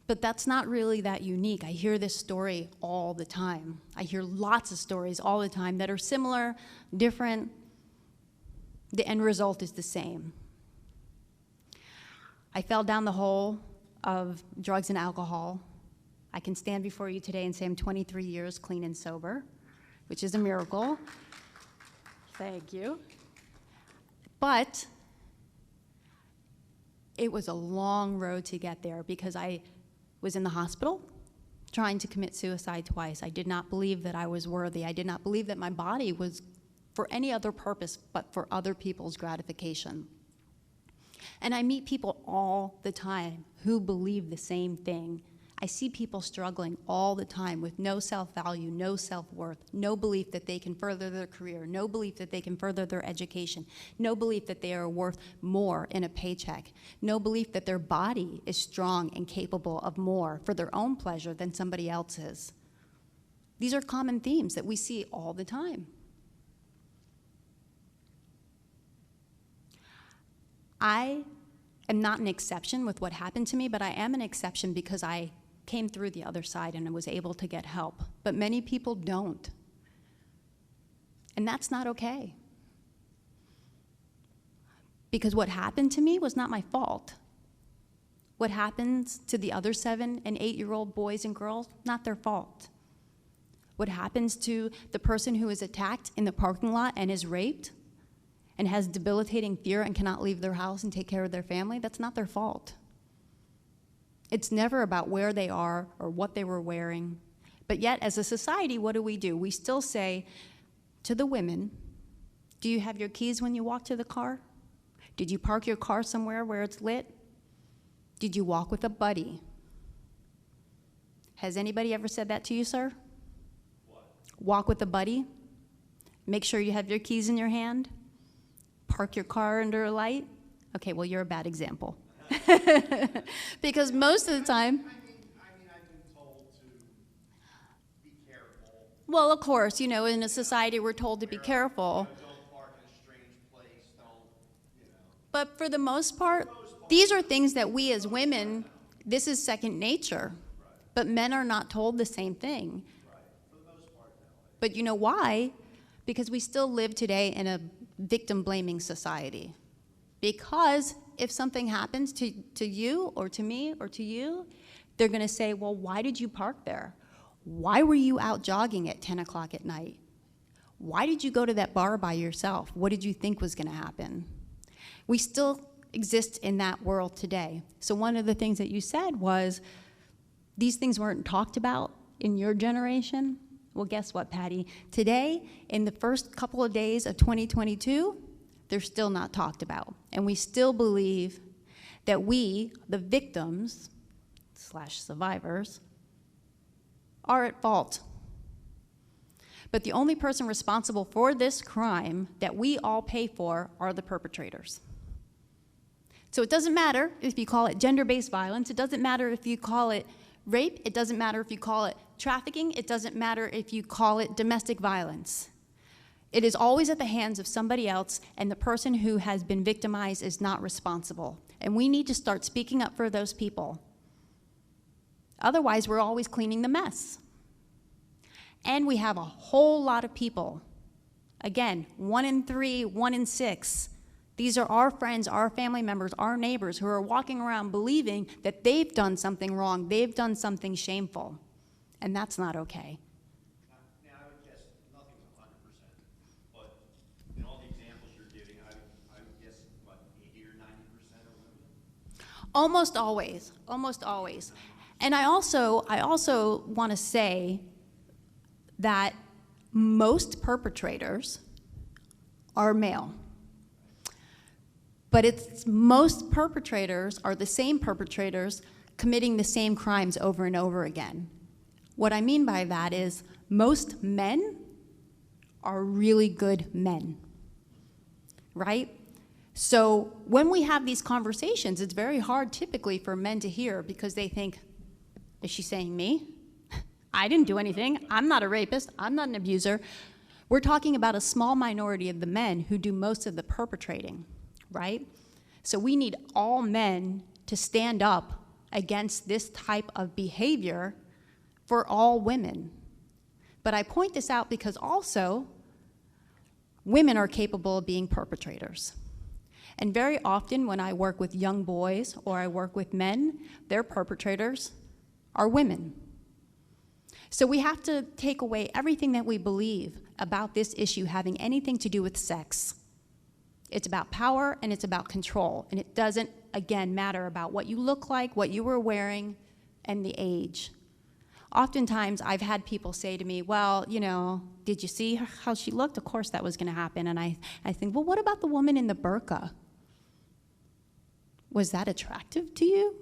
But that's not really that unique. I hear this story all the time. I hear lots of stories all the time that are similar, different. The end result is the same. I fell down the hole of drugs and alcohol. I can stand before you today and say I'm 23 years clean and sober, which is a miracle. Thank you. But it was a long road to get there because I was in the hospital trying to commit suicide twice. I did not believe that I was worthy. I did not believe that my body was for any other purpose but for other people's gratification. And I meet people all the time who believe the same thing. I see people struggling all the time with no self-value, no self-worth, no belief that they can further their career, no belief that they can further their education, no belief that they are worth more in a paycheck, no belief that their body is strong and capable of more for their own pleasure than somebody else's. These are common themes that we see all the time. I am not an exception with what happened to me, but I am an exception because I came through the other side and was able to get help. But many people don't. And that's not okay. Because what happened to me was not my fault. What happens to the other 7- and 8-year-old boys and girls, not their fault. What happens to the person who is attacked in the parking lot and is raped and has debilitating fear and cannot leave their house and take care of their family, that's not their fault. It's never about where they are or what they were wearing. But yet, as a society, what do? We still say to the women, do you have your keys when you walk to the car? Did you park your car somewhere where it's lit? Did you walk with a buddy? Has anybody ever said that to you, sir? What? Walk with a buddy? Make sure you have your keys in your hand? Park your car under a light? Okay, well, you're a bad example. Because most of the time, I've been told to be careful. well, of course, you know, in a society we're told to be careful. Don't park in a strange place. Don't, you know. But for the most part, these are things that we as women, this is second nature. Right. But men are not told the same thing. Right. For the most part, no. But you know why? Because we still live today in a victim-blaming society. Because if something happens to you or to me or to you, they're going to say, well, why did you park there? Why were you out jogging at 10 o'clock at night? Why did you go to that bar by yourself? What did you think was going to happen? We still exist in that world today. So one of the things that you said was, these things weren't talked about in your generation. Well, guess what, Patty? Today, in the first couple of days of 2022, they're still not talked about. And we still believe that we, the victims / survivors, are at fault. But the only person responsible for this crime that we all pay for are the perpetrators. So it doesn't matter if you call it gender-based violence, it doesn't matter if you call it rape, it doesn't matter if you call it trafficking, it doesn't matter if you call it domestic violence. It is always at the hands of somebody else, and the person who has been victimized is not responsible. And we need to start speaking up for those people. Otherwise, we're always cleaning the mess. And we have a whole lot of people, again, 1 in 3, 1 in 6. These are our friends, our family members, our neighbors who are walking around believing that they've done something wrong, they've done something shameful. And that's not okay. Now, I would guess nothing's 100%, but in all the examples you're giving, I would guess, what, 80 or 90% are women? Almost always, almost always. And I also want to say, that most perpetrators are male. But most perpetrators are the same perpetrators committing the same crimes over and over again. What I mean by that is most men are really good men, right? So when we have these conversations, it's very hard typically for men to hear because they think, is she saying me? I didn't do anything. I'm not a rapist. I'm not an abuser. We're talking about a small minority of the men who do most of the perpetrating, right? So we need all men to stand up against this type of behavior for all women. But I point this out because also women are capable of being perpetrators. And very often when I work with young boys or I work with men, their perpetrators are women. So we have to take away everything that we believe about this issue having anything to do with sex. It's about power and it's about control. And it doesn't, again, matter about what you look like, what you were wearing, and the age. Oftentimes, I've had people say to me, well, you know, did you see how she looked? Of course that was going to happen. And I think, well, what about the woman in the burqa? Was that attractive to you?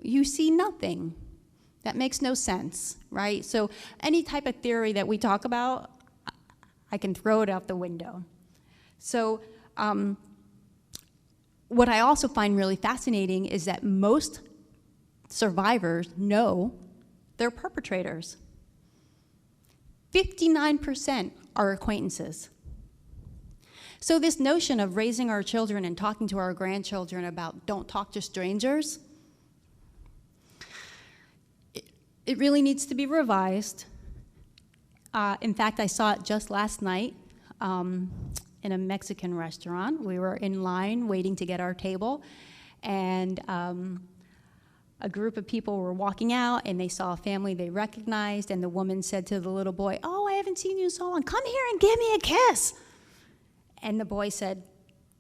You see nothing. That makes no sense, right? So any type of theory that we talk about, I can throw it out the window. So what I also find really fascinating is that most survivors know they're perpetrators. 59% are acquaintances. So this notion of raising our children and talking to our grandchildren about don't talk to strangers, it really needs to be revised. In fact, I saw it just last night in a Mexican restaurant. We were in line waiting to get our table, and a group of people were walking out, and they saw a family they recognized, and the woman said to the little boy, "Oh, I haven't seen you in so long. Come here and give me a kiss." And the boy said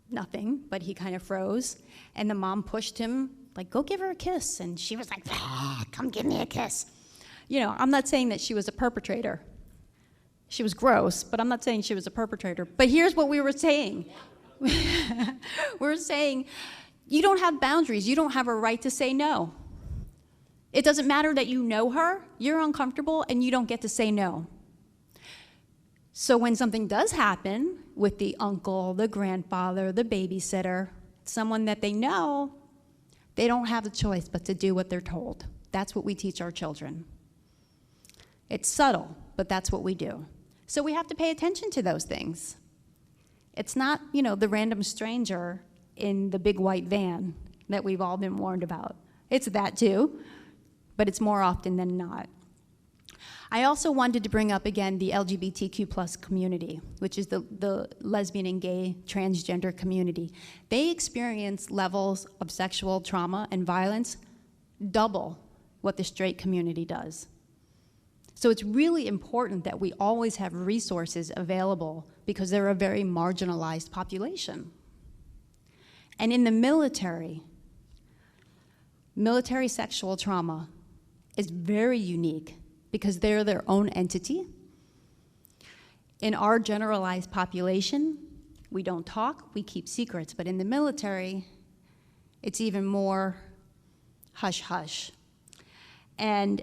nothing, but he kind of froze, and the mom pushed him, like, "Go give her a kiss." And she was like, "Ah, come give me a kiss." You know, I'm not saying that she was a perpetrator. She was gross, but I'm not saying she was a perpetrator. But here's what we were saying. We're saying, you don't have boundaries. You don't have a right to say no. It doesn't matter that you know her, you're uncomfortable, and you don't get to say no. So when something does happen with the uncle, the grandfather, the babysitter, someone that they know, they don't have a choice but to do what they're told. That's what we teach our children. It's subtle, but that's what we do. So we have to pay attention to those things. It's not, you know, the random stranger in the big white van that we've all been warned about. It's that too, but it's more often than not. I also wanted to bring up again the LGBTQ+ community, which is the lesbian and gay transgender community. They experience levels of sexual trauma and violence double what the straight community does. So it's really important that we always have resources available because they're a very marginalized population. And in the military sexual trauma is very unique because they're their own entity. In our generalized population, we don't talk, we keep secrets, but in the military, it's even more hush-hush. And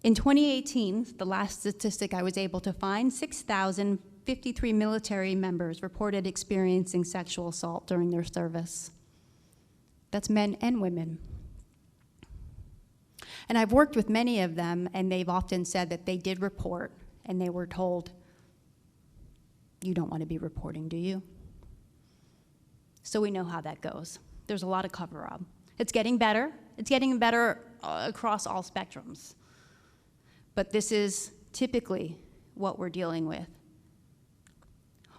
in 2018, the last statistic I was able to find, 6,053 military members reported experiencing sexual assault during their service. That's men and women. And I've worked with many of them, and they've often said that they did report, and they were told, "You don't want to be reporting, do you?" So we know how that goes. There's a lot of cover-up. It's getting better. It's getting better across all spectrums. But this is typically what we're dealing with.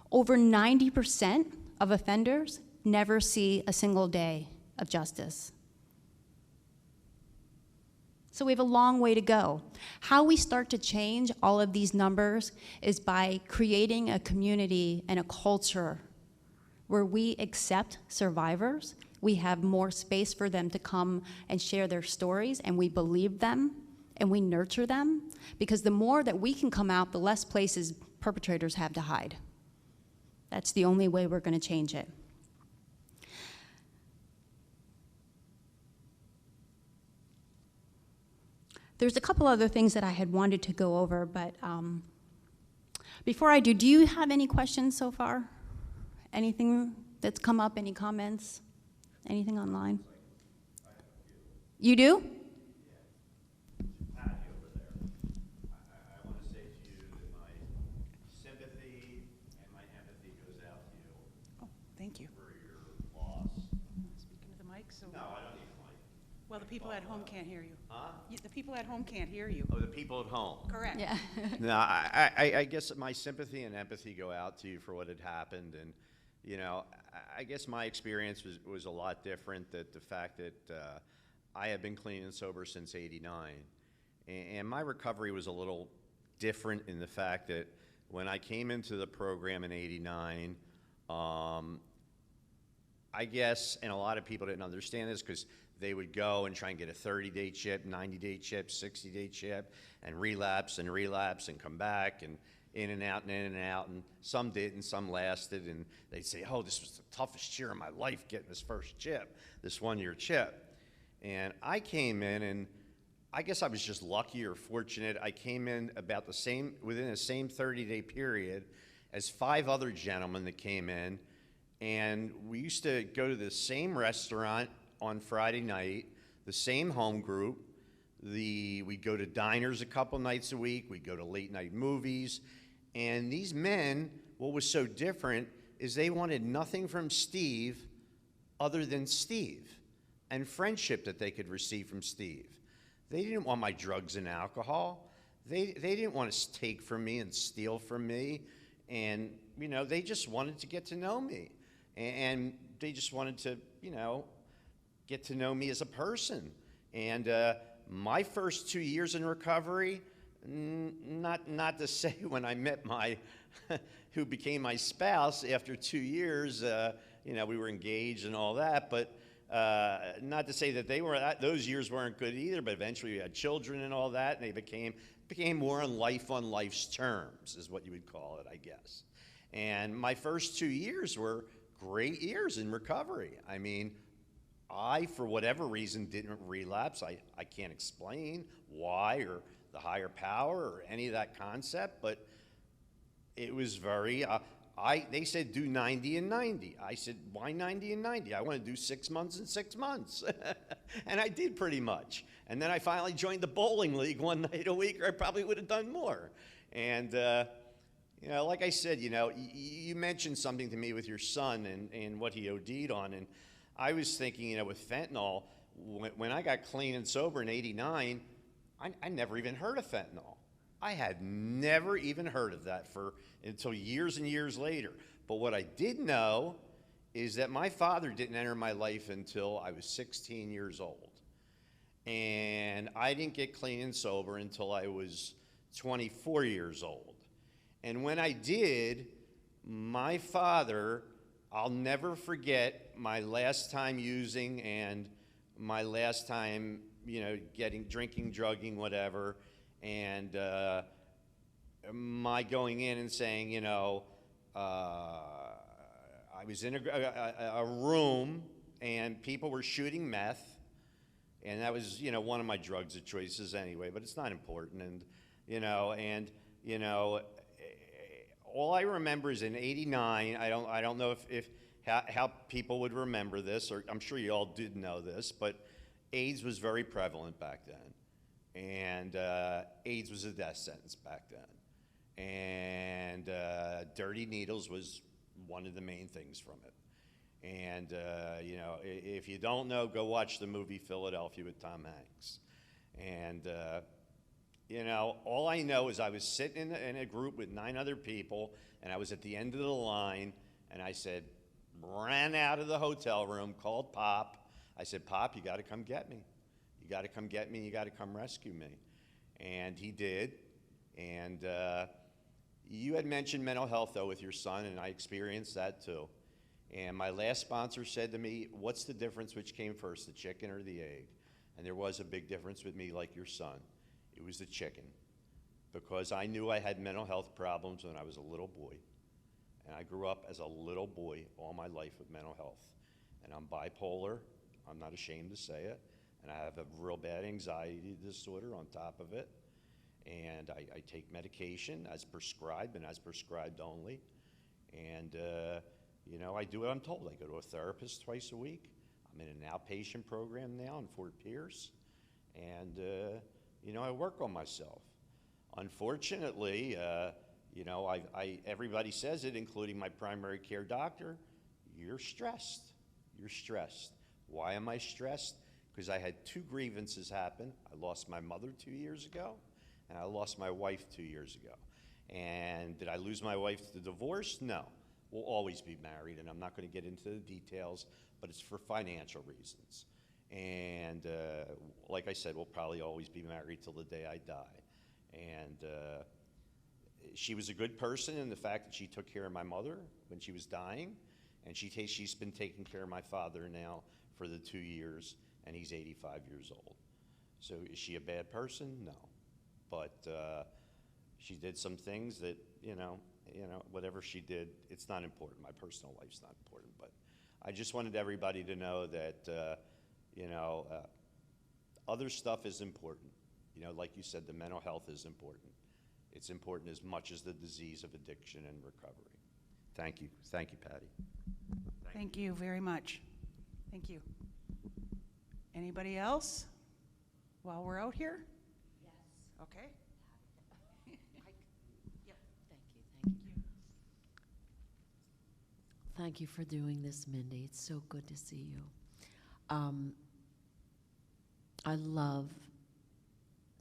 Over 90% of offenders never see a single day of justice. So we have a long way to go. How we start to change all of these numbers is by creating a community and a culture where we accept survivors. We have more space for them to come and share their stories, and we believe them, and we nurture them, because the more that we can come out, the less places perpetrators have to hide. That's the only way we're going to change it. There's a couple other things that I had wanted to go over, but before I do you have any questions so far? Anything that's come up, any comments? Anything online? You do? Patty over there. I want to say to you that my sympathy and my empathy goes out to you Oh, thank you. for your loss. Speaking to the mic, so. No, I don't need a mic. Well, the people at home can't hear you. Huh? The people at home can't hear you. Oh, the people at home. Correct. Yeah. No, I guess my sympathy and empathy go out to you for what had happened, and you know, I guess my experience was a lot different. That the fact that I have been clean and sober since '89, and my recovery was a little different in the fact that when I came into the program in '89, I guess, and a lot of people didn't understand this because they would go and try and get a 30-day chip, 90-day chip, 60-day chip, and relapse and come back and in and out and in and out. And some didn't, some lasted, and they'd say, oh, this was the toughest year of my life getting this first chip, this one-year chip. And I came in, and I guess I was just lucky or fortunate. I came in about the same, within the same 30-day period as 5 other gentlemen that came in, and we used to go to the same restaurant on Friday night, the same home group. We'd go to diners a couple nights a week. We'd go to late night movies. And these men, what was so different is they wanted nothing from Steve other than Steve and friendship that they could receive from Steve. They didn't want my drugs and alcohol. They didn't want to take from me and steal from me. And, you know, they just wanted to get to know me. And they just wanted to, you know, get to know me as a person. And my first 2 years in recovery, not to say when I met my, who became my spouse after 2 years, you know, we were engaged and all that, but not to say that those years weren't good either, but eventually we had children and all that, and they became more on life's terms, is what you would call it, I guess. And my first 2 years were great years in recovery. I mean, I, for whatever reason, didn't relapse. I can't explain why or the higher power or any of that concept, but it was very, they said do 90 and 90. I said, why 90 and 90? I want to do 6 months and 6 months. And I did pretty much. And then I finally joined the bowling league one night a week, or I probably would have done more. And, you know, like I said, you know, you mentioned something to me with your son and what he OD'd on, and I was thinking, you know, with fentanyl, when I got clean and sober in '89, I never even heard of fentanyl. I had never even heard of that until years and years later. But what I did know is that my father didn't enter my life until I was 16 years old. And I didn't get clean and sober until I was 24 years old. And when I did, my father, I'll never forget my last time using and my last time, you know, drinking, drugging, whatever, and my going in and saying, you know, I was in a room and people were shooting meth, and that was, you know, one of my drugs of choices anyway, but it's not important, and, you know, all I remember is in '89, I don't know if how people would remember this, or I'm sure you all did know this, but AIDS was very prevalent back then. And AIDS was a death sentence back then. And dirty needles was one of the main things from it. And, you know, if you don't know, go watch the movie Philadelphia with Tom Hanks. And, you know, all I know is I was sitting in a group with 9 other people, and I was at the end of the line, and I ran out of the hotel room, called Pop. I said, Pop, you got to come get me. You got to come get me. You got to come rescue me. And he did. And you had mentioned mental health, though, with your son, and I experienced that, too. And my last sponsor said to me, what's the difference which came first, the chicken or the egg? And there was a big difference with me, like your son. It was the chicken. Because I knew I had mental health problems when I was a little boy. And I grew up as a little boy all my life with mental health. And I'm bipolar, I'm not ashamed to say it. And I have a real bad anxiety disorder on top of it. And I take medication as prescribed and as prescribed only. And, you know, I do what I'm told. I go to a therapist twice a week. I'm in an outpatient program now in Fort Pierce. And, you know, I work on myself. Unfortunately, you know, everybody says it, including my primary care doctor, you're stressed. You're stressed. Why am I stressed? Because I had 2 grievances happen. I lost my mother 2 years ago, and I lost my wife 2 years ago. And did I lose my wife to divorce? No. We'll always be married, and I'm not going to get into the details, but it's for financial reasons. And like I said, we'll probably always be married till the day I die. And she was a good person in the fact that she took care of my mother when she was dying, and she's been taking care of my father now for the 2 years, and he's 85 years old. So is she a bad person? No. But she did some things that, you know, whatever she did, it's not important. My personal life's not important. But I just wanted everybody to know that, you know, other stuff is important. You know, like you said, the mental health is important. It's important as much as the disease of addiction and recovery. Thank you. Thank you, Patty. Thank you very much. Thank you. Anybody else while we're out here? Yes. Okay. Thank you. Thank you for doing this, Mindy. It's so good to see you. I love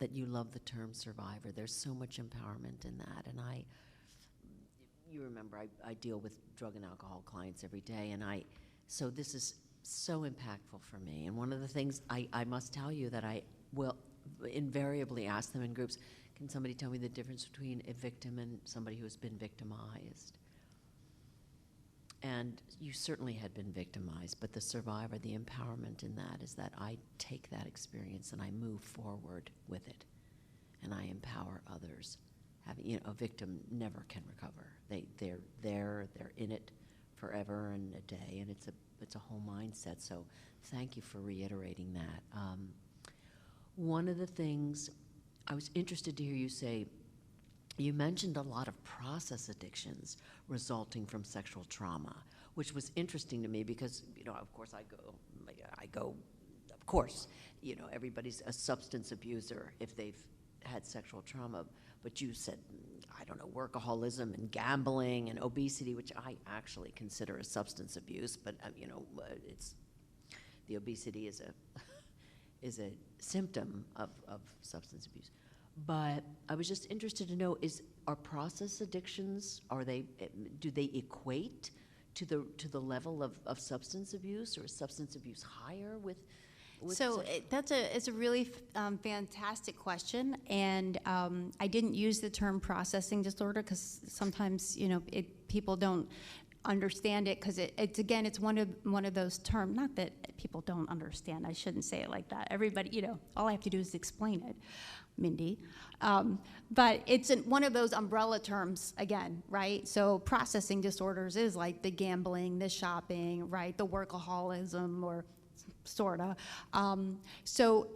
that you love the term survivor. There's so much empowerment in that. And you remember, I deal with drug and alcohol clients every day, and so this is so impactful for me. And one of the things I must tell you that I will invariably ask them in groups, can somebody tell me the difference between a victim and somebody who has been victimized? And you certainly had been victimized, but the survivor, the empowerment in that is that I take that experience and I move forward with it, and I empower others. You know, a victim never can recover. They're there, they're in it forever and a day, and it's a whole mindset. So thank you for reiterating that. One of the things I was interested to hear you say, you mentioned a lot of process addictions resulting from sexual trauma, which was interesting to me because, you know, of course of course, you know, everybody's a substance abuser if they've had sexual trauma, but you said, I don't know, workaholism and gambling and obesity, which I actually consider a substance abuse, but, you know, the obesity is a symptom of substance abuse. But I was just interested to know, are process addictions, do they equate to the level of substance abuse, or is substance abuse higher with So it's a really fantastic question, and I didn't use the term processing disorder because sometimes, you know, people don't understand it, because it's one of those terms. Not that people don't understand. I shouldn't say it like that. Everybody, you know, all I have to do is explain it, Mindy. But it's one of those umbrella terms again, right? So processing disorders is like the gambling, the shopping, right? The workaholism, or sorta. So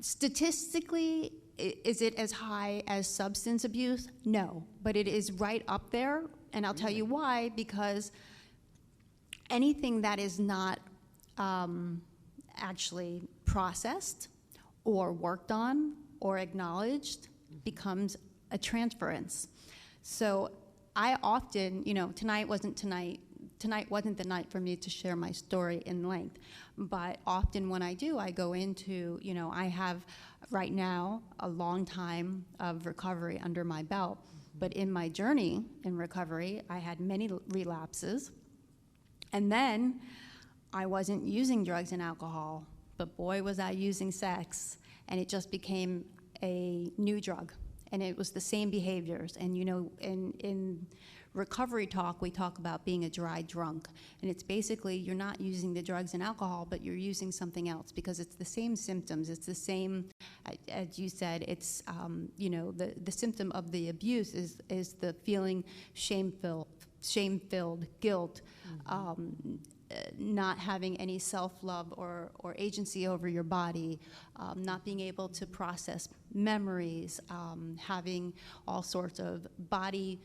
statistically, is it as high as substance abuse? No, but it is right up there, and I'll tell you why, because anything that is not actually processed or worked on or acknowledged becomes a transference. So I often, you know, tonight wasn't the night for me to share my story in length, but often when I do, I go into, you know, I have right now a long time of recovery under my belt, but in my journey in recovery, I had many relapses, and then I wasn't using drugs and alcohol, but boy was I using sex, and it just became a new drug, and it was the same behaviors. And you know, in recovery talk, we talk about being a dry drunk. And it's basically you're not using the drugs and alcohol, but you're using something else because it's the same symptoms. It's the same, as you said, it's, you know, the symptom of the abuse is the feeling shame-filled, guilt, not having any self-love or agency over your body, not being able to process memories, having all sorts of body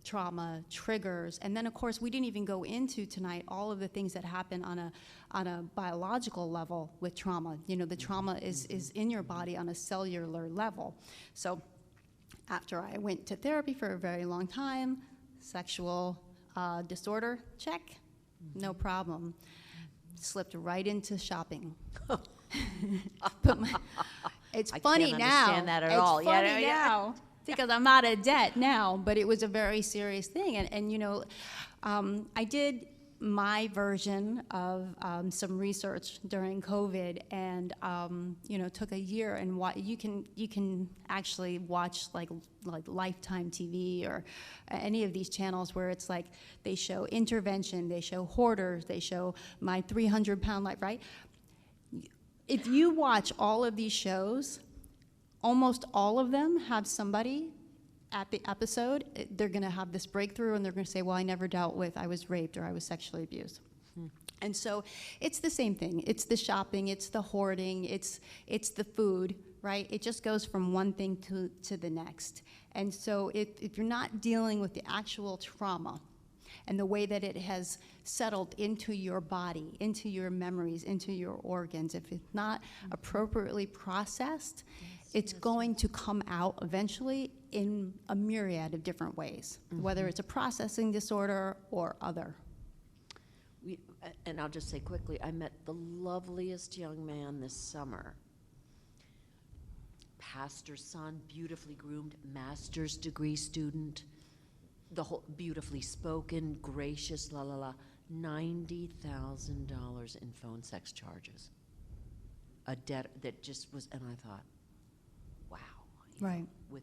trauma triggers. And then, of course, we didn't even go into tonight all of the things that happen on a biological level with trauma. You know, the trauma is in your body on a cellular level. So after I went to therapy for a very long time, sexual disorder, check. No problem. Slipped right into shopping. It's funny can't now. understand that at it's all. funny Yeah, now because I'm out of debt now, but it was a very serious thing. And you know, I did my version of some research during COVID, and you know, took a year and you can actually watch like Lifetime TV or any of these channels where it's like they show intervention, they show hoarders, they show my 300-pound life, right? If you watch all of these shows, almost all of them have somebody at the episode, they're going to have this breakthrough and they're going to say, well, I never dealt with, I was raped or I was sexually abused. And so it's the same thing. It's the shopping, it's the hoarding, it's the food, right? It just goes from one thing to the next. And so if you're not dealing with the actual trauma and the way that it has settled into your body, into your memories, into your organs, if it's not appropriately processed, it's going to come out eventually in a myriad of different ways, whether it's a processing disorder or other. And I'll just say quickly, I met the loveliest young man this summer. Pastor's son, beautifully groomed, master's degree student, the whole beautifully spoken, gracious, la la la, $90,000 in phone sex charges. A debt that just was, and I thought, wow. Right. With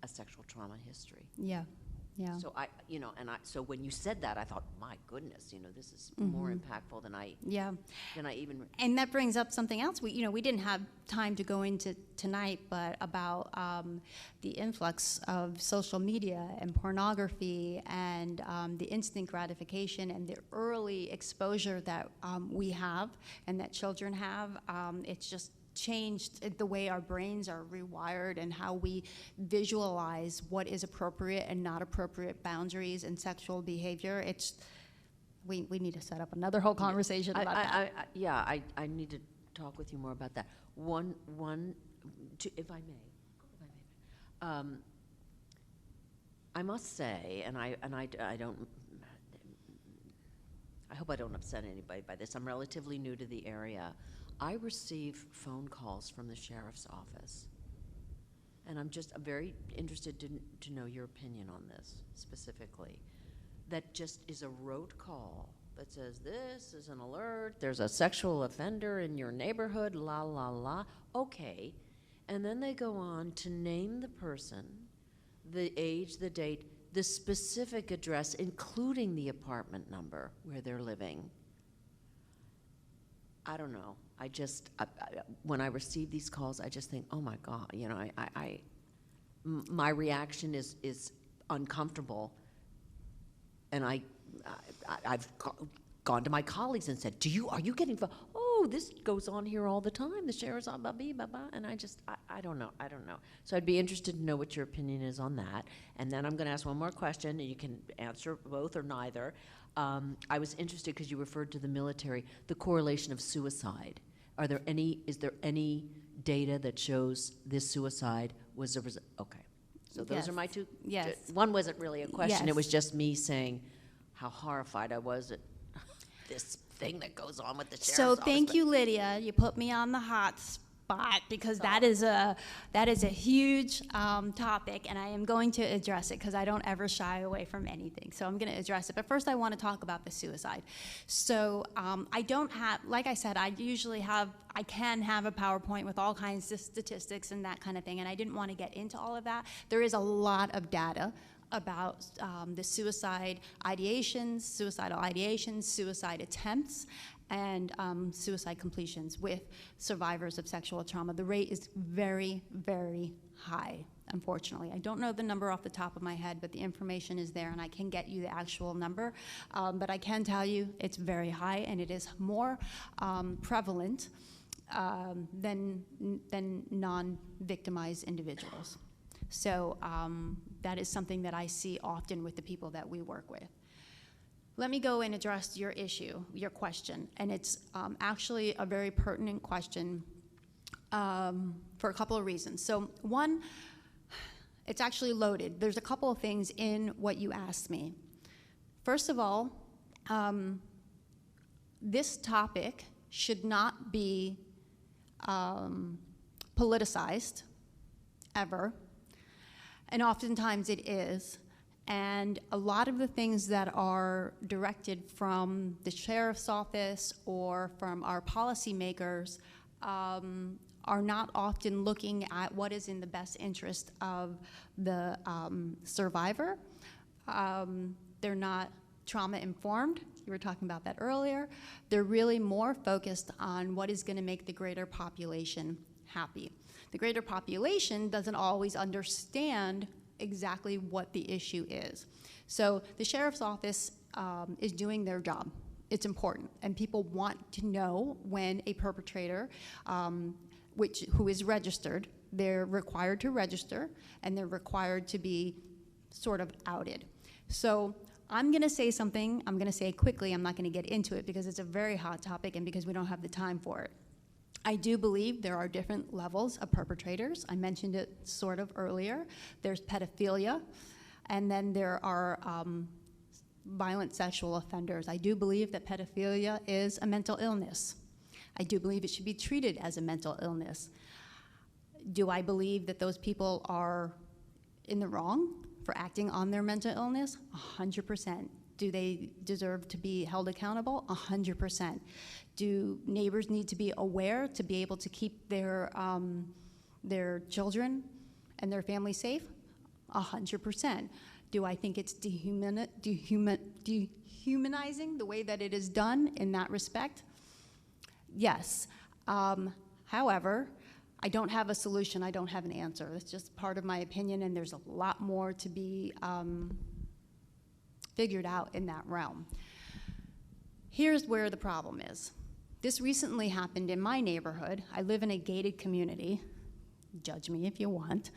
a sexual trauma history. Yeah, yeah. So so when you said that, I thought, my goodness, this is more impactful than I even. And that brings up something else. We didn't have time to go into tonight, but about the influx of social media and pornography and the instant gratification and the early exposure that we have and that children have. It's just changed the way our brains are rewired and how we visualize what is appropriate and not appropriate boundaries and sexual behavior. We need to set up another whole conversation about that. I need to talk with you more about that. If I may, I must say, and I don't. I hope I don't upset anybody by this. I'm relatively new to the area. I receive phone calls from the sheriff's office, and I'm very interested to know your opinion on this specifically. That just is a rote call that says, this is an alert, there's a sexual offender in your neighborhood, la, la, la. Okay, and then they go on to name the person, the age, the date, the specific address, including the apartment number where they're living. I don't know. When I receive these calls, I just think, oh my God, my reaction is uncomfortable, and I've gone to my colleagues and said, are you getting? Oh, this goes on here all the time. The sheriff's on, and I don't know. So I'd be interested to know what your opinion is on that, and then I'm going to ask one more question, and you can answer both or neither. I was interested because you referred to the military, the correlation of suicide. Is there any data that shows this suicide was a result? Okay, so those are my two. Yes. One wasn't really a question. Yes. It was just me saying how horrified I was at this thing that goes on with the sheriff's office. So thank you, Lydia. You put me on the hot spot because that is a huge topic, and I am going to address it because I don't ever shy away from anything. So I'm going to address it. But first, I want to talk about the suicide. So I don't have, like I said, I can have a PowerPoint with all kinds of statistics and that kind of thing, and I didn't want to get into all of that. There is a lot of data about the suicidal ideations, suicide attempts, and suicide completions with survivors of sexual trauma. The rate is very, very high, unfortunately. I don't know the number off the top of my head, but the information is there, and I can get you the actual number. But I can tell you it's very high, and it is more prevalent than non-victimized individuals. So that is something that I see often with the people that we work with. Let me go and address your issue, your question, and it's actually a very pertinent question for a couple of reasons. So one, it's actually loaded. There's a couple of things in what you asked me. First of all, this topic should not be politicized, ever, and oftentimes it is. And a lot of the things that are directed from the sheriff's office or from our policymakers are not often looking at what is in the best interest of the survivor. They're not trauma informed. You were talking about that earlier. They're really more focused on what is going to make the greater population happy. The greater population doesn't always understand exactly what the issue is. So the sheriff's office is doing their job. It's important, and people want to know when a perpetrator, who is registered, they're required to register, and they're required to be sort of outed. So I'm gonna say something, I'm gonna say it quickly, I'm not gonna get into it because it's a very hot topic and because we don't have the time for it. I do believe there are different levels of perpetrators. I mentioned it sort of earlier. There's pedophilia, and then there are violent sexual offenders. I do believe that pedophilia is a mental illness. I do believe it should be treated as a mental illness. Do I believe that those people are in the wrong for acting on their mental illness? 100%. Do they deserve to be held accountable? 100%. Do neighbors need to be aware to be able to keep their children and their family safe? 100%. Do I think it's dehumanizing the way that it is done in that respect? Yes. However, I don't have a solution. I don't have an answer. It's just part of my opinion, and there's a lot more to be figured out in that realm. Here's where the problem is. This recently happened in my neighborhood. I live in a gated community. Judge me if you want.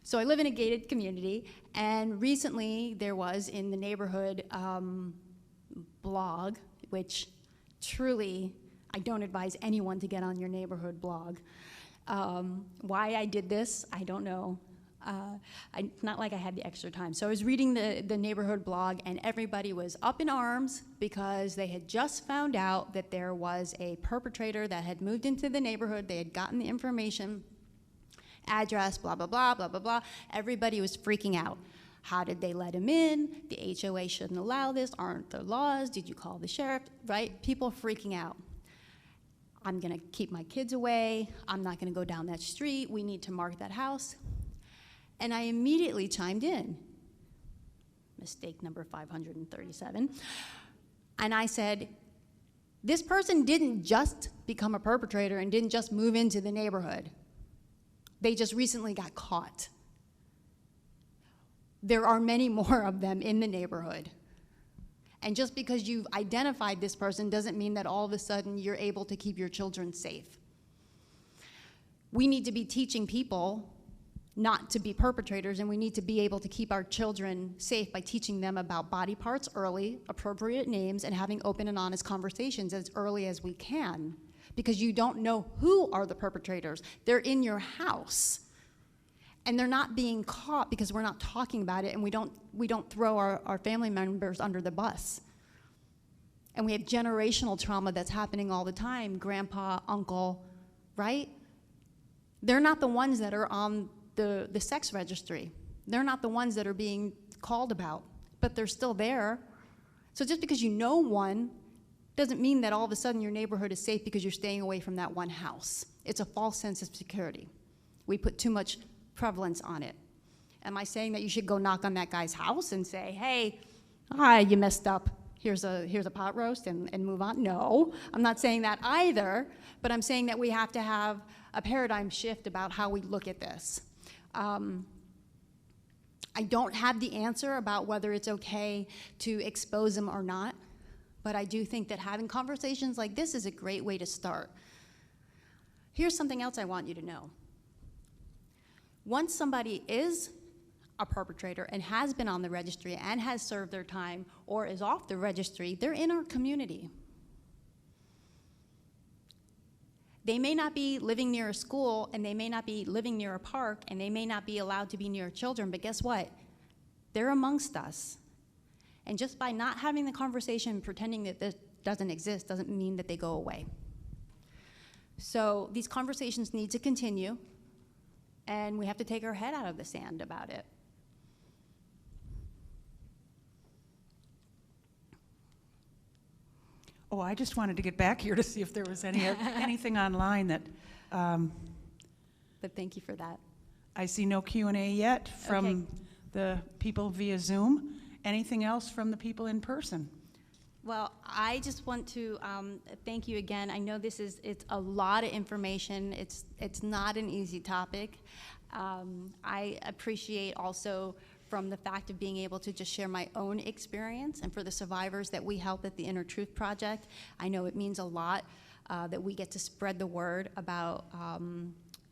So I live in a gated community, and recently there was in the neighborhood blog, which truly I don't advise anyone to get on your neighborhood blog. Why I did this, I don't know. It's not like I had the extra time. So I was reading the neighborhood blog, and everybody was up in arms because they had just found out that there was a perpetrator that had moved into the neighborhood. They had gotten the information, address, blah, blah, blah, blah, blah, blah. Everybody was freaking out. How did they let him in? The HOA shouldn't allow this. Aren't there laws? Did you call the sheriff? Right? People freaking out. I'm going to keep my kids away. I'm not going to go down that street. We need to mark that house. And I immediately chimed in. Mistake number 537. And I said, this person didn't just become a perpetrator and didn't just move into the neighborhood. They just recently got caught. There are many more of them in the neighborhood. And just because you've identified this person doesn't mean that all of a sudden you're able to keep your children safe. We need to be teaching people not to be perpetrators, and we need to be able to keep our children safe by teaching them about body parts early, appropriate names, and having open and honest conversations as early as we can, because you don't know who are the perpetrators. They're in your house, and they're not being caught because we're not talking about it, and we don't throw our family members under the bus. And we have generational trauma that's happening all the time, grandpa, uncle, right? They're not the ones that are on the sex registry. They're not the ones that are being called about, but they're still there. So just because you know one doesn't mean that all of a sudden your neighborhood is safe because you're staying away from that one house. It's a false sense of security. We put too much prevalence on it. Am I saying that you should go knock on that guy's house and say, hey, you messed up, here's a pot roast and move on? No, I'm not saying that either, but I'm saying that we have to have a paradigm shift about how we look at this. I don't have the answer about whether it's okay to expose them or not, but I do think that having conversations like this is a great way to start. Here's something else I want you to know. Once somebody is a perpetrator and has been on the registry and has served their time or is off the registry, they're in our community. They may not be living near a school, and they may not be living near a park, and they may not be allowed to be near children, but guess what? They're amongst us. And just by not having the conversation and pretending that this doesn't exist doesn't mean that they go away. So these conversations need to continue, and we have to take our head out of the sand about it. Oh, I just wanted to get back here to see if there was anything online that, But thank you for that. I see no Q&A yet from the people via Zoom. Anything else from the people in person? Well, I just want to thank you again. I know it's a lot of information. It's not an easy topic. I appreciate also from the fact of being able to just share my own experience, and for the survivors that we help at the Inner Truth Project, I know it means a lot that we get to spread the word about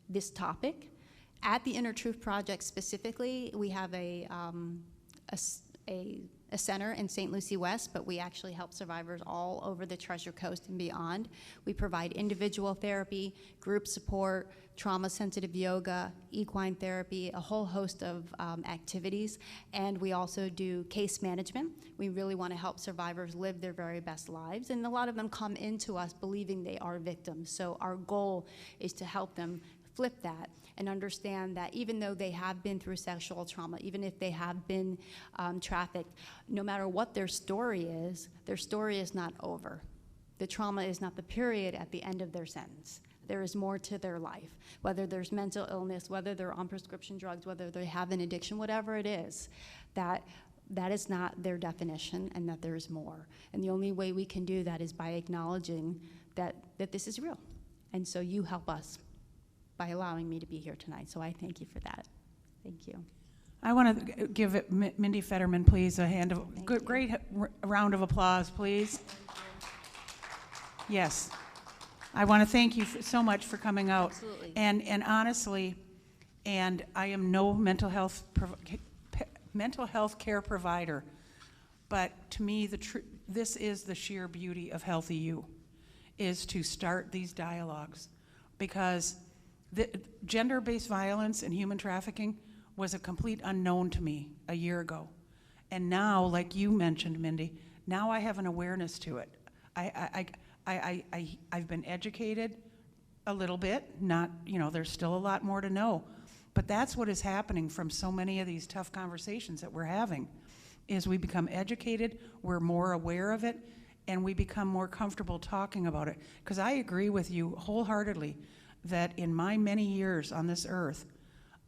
this topic. At the Inner Truth Project specifically, we have a center in St. Lucie West, but we actually help survivors all over the Treasure Coast and beyond. We provide individual therapy, group support, trauma-sensitive yoga, equine therapy, a whole host of activities, and we also do case management. We really want to help survivors live their very best lives, and a lot of them come into us believing they are victims. So our goal is to help them flip that and understand that even though they have been through sexual trauma, even if they have been trafficked, no matter what their story is not over. The trauma is not the period at the end of their sentence. There is more to their life, whether there's mental illness, whether they're on prescription drugs, whether they have an addiction, whatever it is, that is not their definition, and that there is more. And the only way we can do that is by acknowledging that this is real. And so you help us by allowing me to be here tonight. So I thank you for that. Thank you. I want to give Mindi Fetterman, please, a great round of applause, please. Yes. I want to thank you so much for coming out. Absolutely. And honestly, and I am no mental health care provider, but to me, this is the sheer beauty of HealthyU, is to start these dialogues, because the gender-based violence and human trafficking was a complete unknown to me a year ago. And now, like you mentioned, Mindy, now I have an awareness to it. I've been educated a little bit, not, there's still a lot more to know. But that's what is happening from so many of these tough conversations that we're having, is we become educated, we're more aware of it, and we become more comfortable talking about it. Because I agree with you wholeheartedly that in my many years on this earth,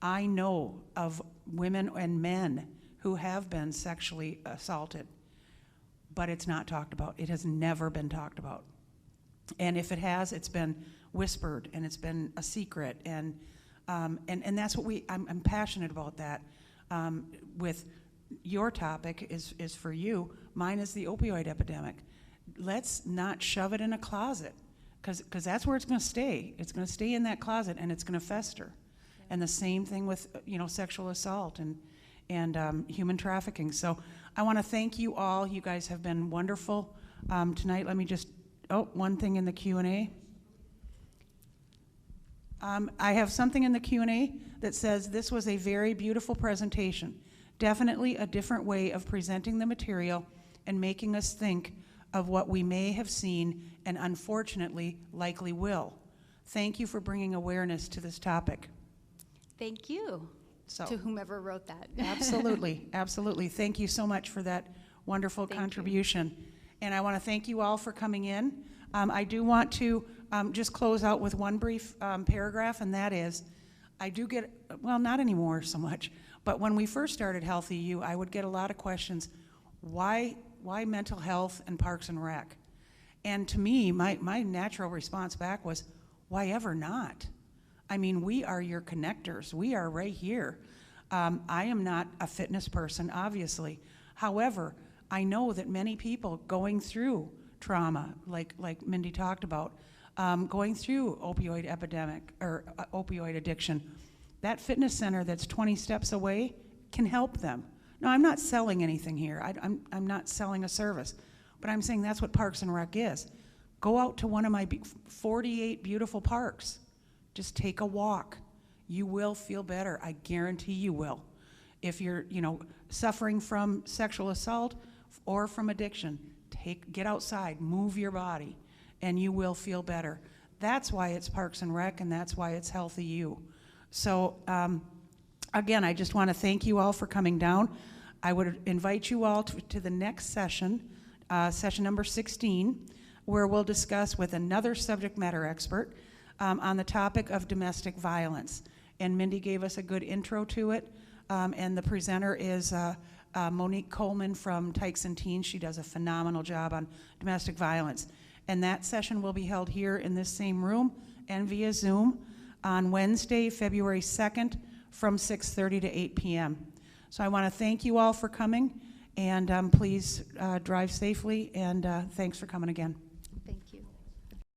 I know of women and men who have been sexually assaulted, but it's not talked about. It has never been talked about. And if it has, it's been whispered, and it's been a secret, and that's what I'm passionate about that. With your topic is for you, mine is the opioid epidemic. Let's not shove it in a closet, because that's where it's going to stay. It's going to stay in that closet, and it's going to fester. And the same thing with sexual assault and human trafficking. So I want to thank you all. You guys have been wonderful tonight. Let me just one thing in the Q&A. I have something in the Q&A that says this was a very beautiful presentation. Definitely a different way of presenting the material and making us think of what we may have seen and unfortunately likely will. Thank you for bringing awareness to this topic. Thank you to whomever wrote that. Absolutely, absolutely. Thank you so much for that wonderful contribution. And I want to thank you all for coming in. I do want to just close out with one brief paragraph, and that is, I do get, well, not anymore so much, But when we first started HealthyU, I would get a lot of questions, why mental health and Parks and Rec? And to me, my natural response back was, why ever not? I mean, we are your connectors. We are right here. I am not a fitness person, obviously. However, I know that many people going through trauma, like Mindy talked about, going through opioid epidemic or opioid addiction, that fitness center that's 20 steps away can help them. Now, I'm not selling anything here. I'm not selling a service, but I'm saying that's what Parks and Rec is. Go out to one of my 48 beautiful parks. Just take a walk. You will feel better. I guarantee you will. If you're, suffering from sexual assault or from addiction, get outside, move your body, and you will feel better. That's why it's Parks and Rec, and that's why it's HealthyU. So, again, I just want to thank you all for coming down. I would invite you all to the next session, session number 16, where we'll discuss with another subject matter expert on the topic of domestic violence. And Mindy gave us a good intro to it, and the presenter is Monique Coleman from Tykes and Teens. She does a phenomenal job on domestic violence. And that session will be held here in this same room and via Zoom on Wednesday, February 2nd from 6:30 to 8 p.m. So I want to thank you all for coming, and please drive safely, and thanks for coming again.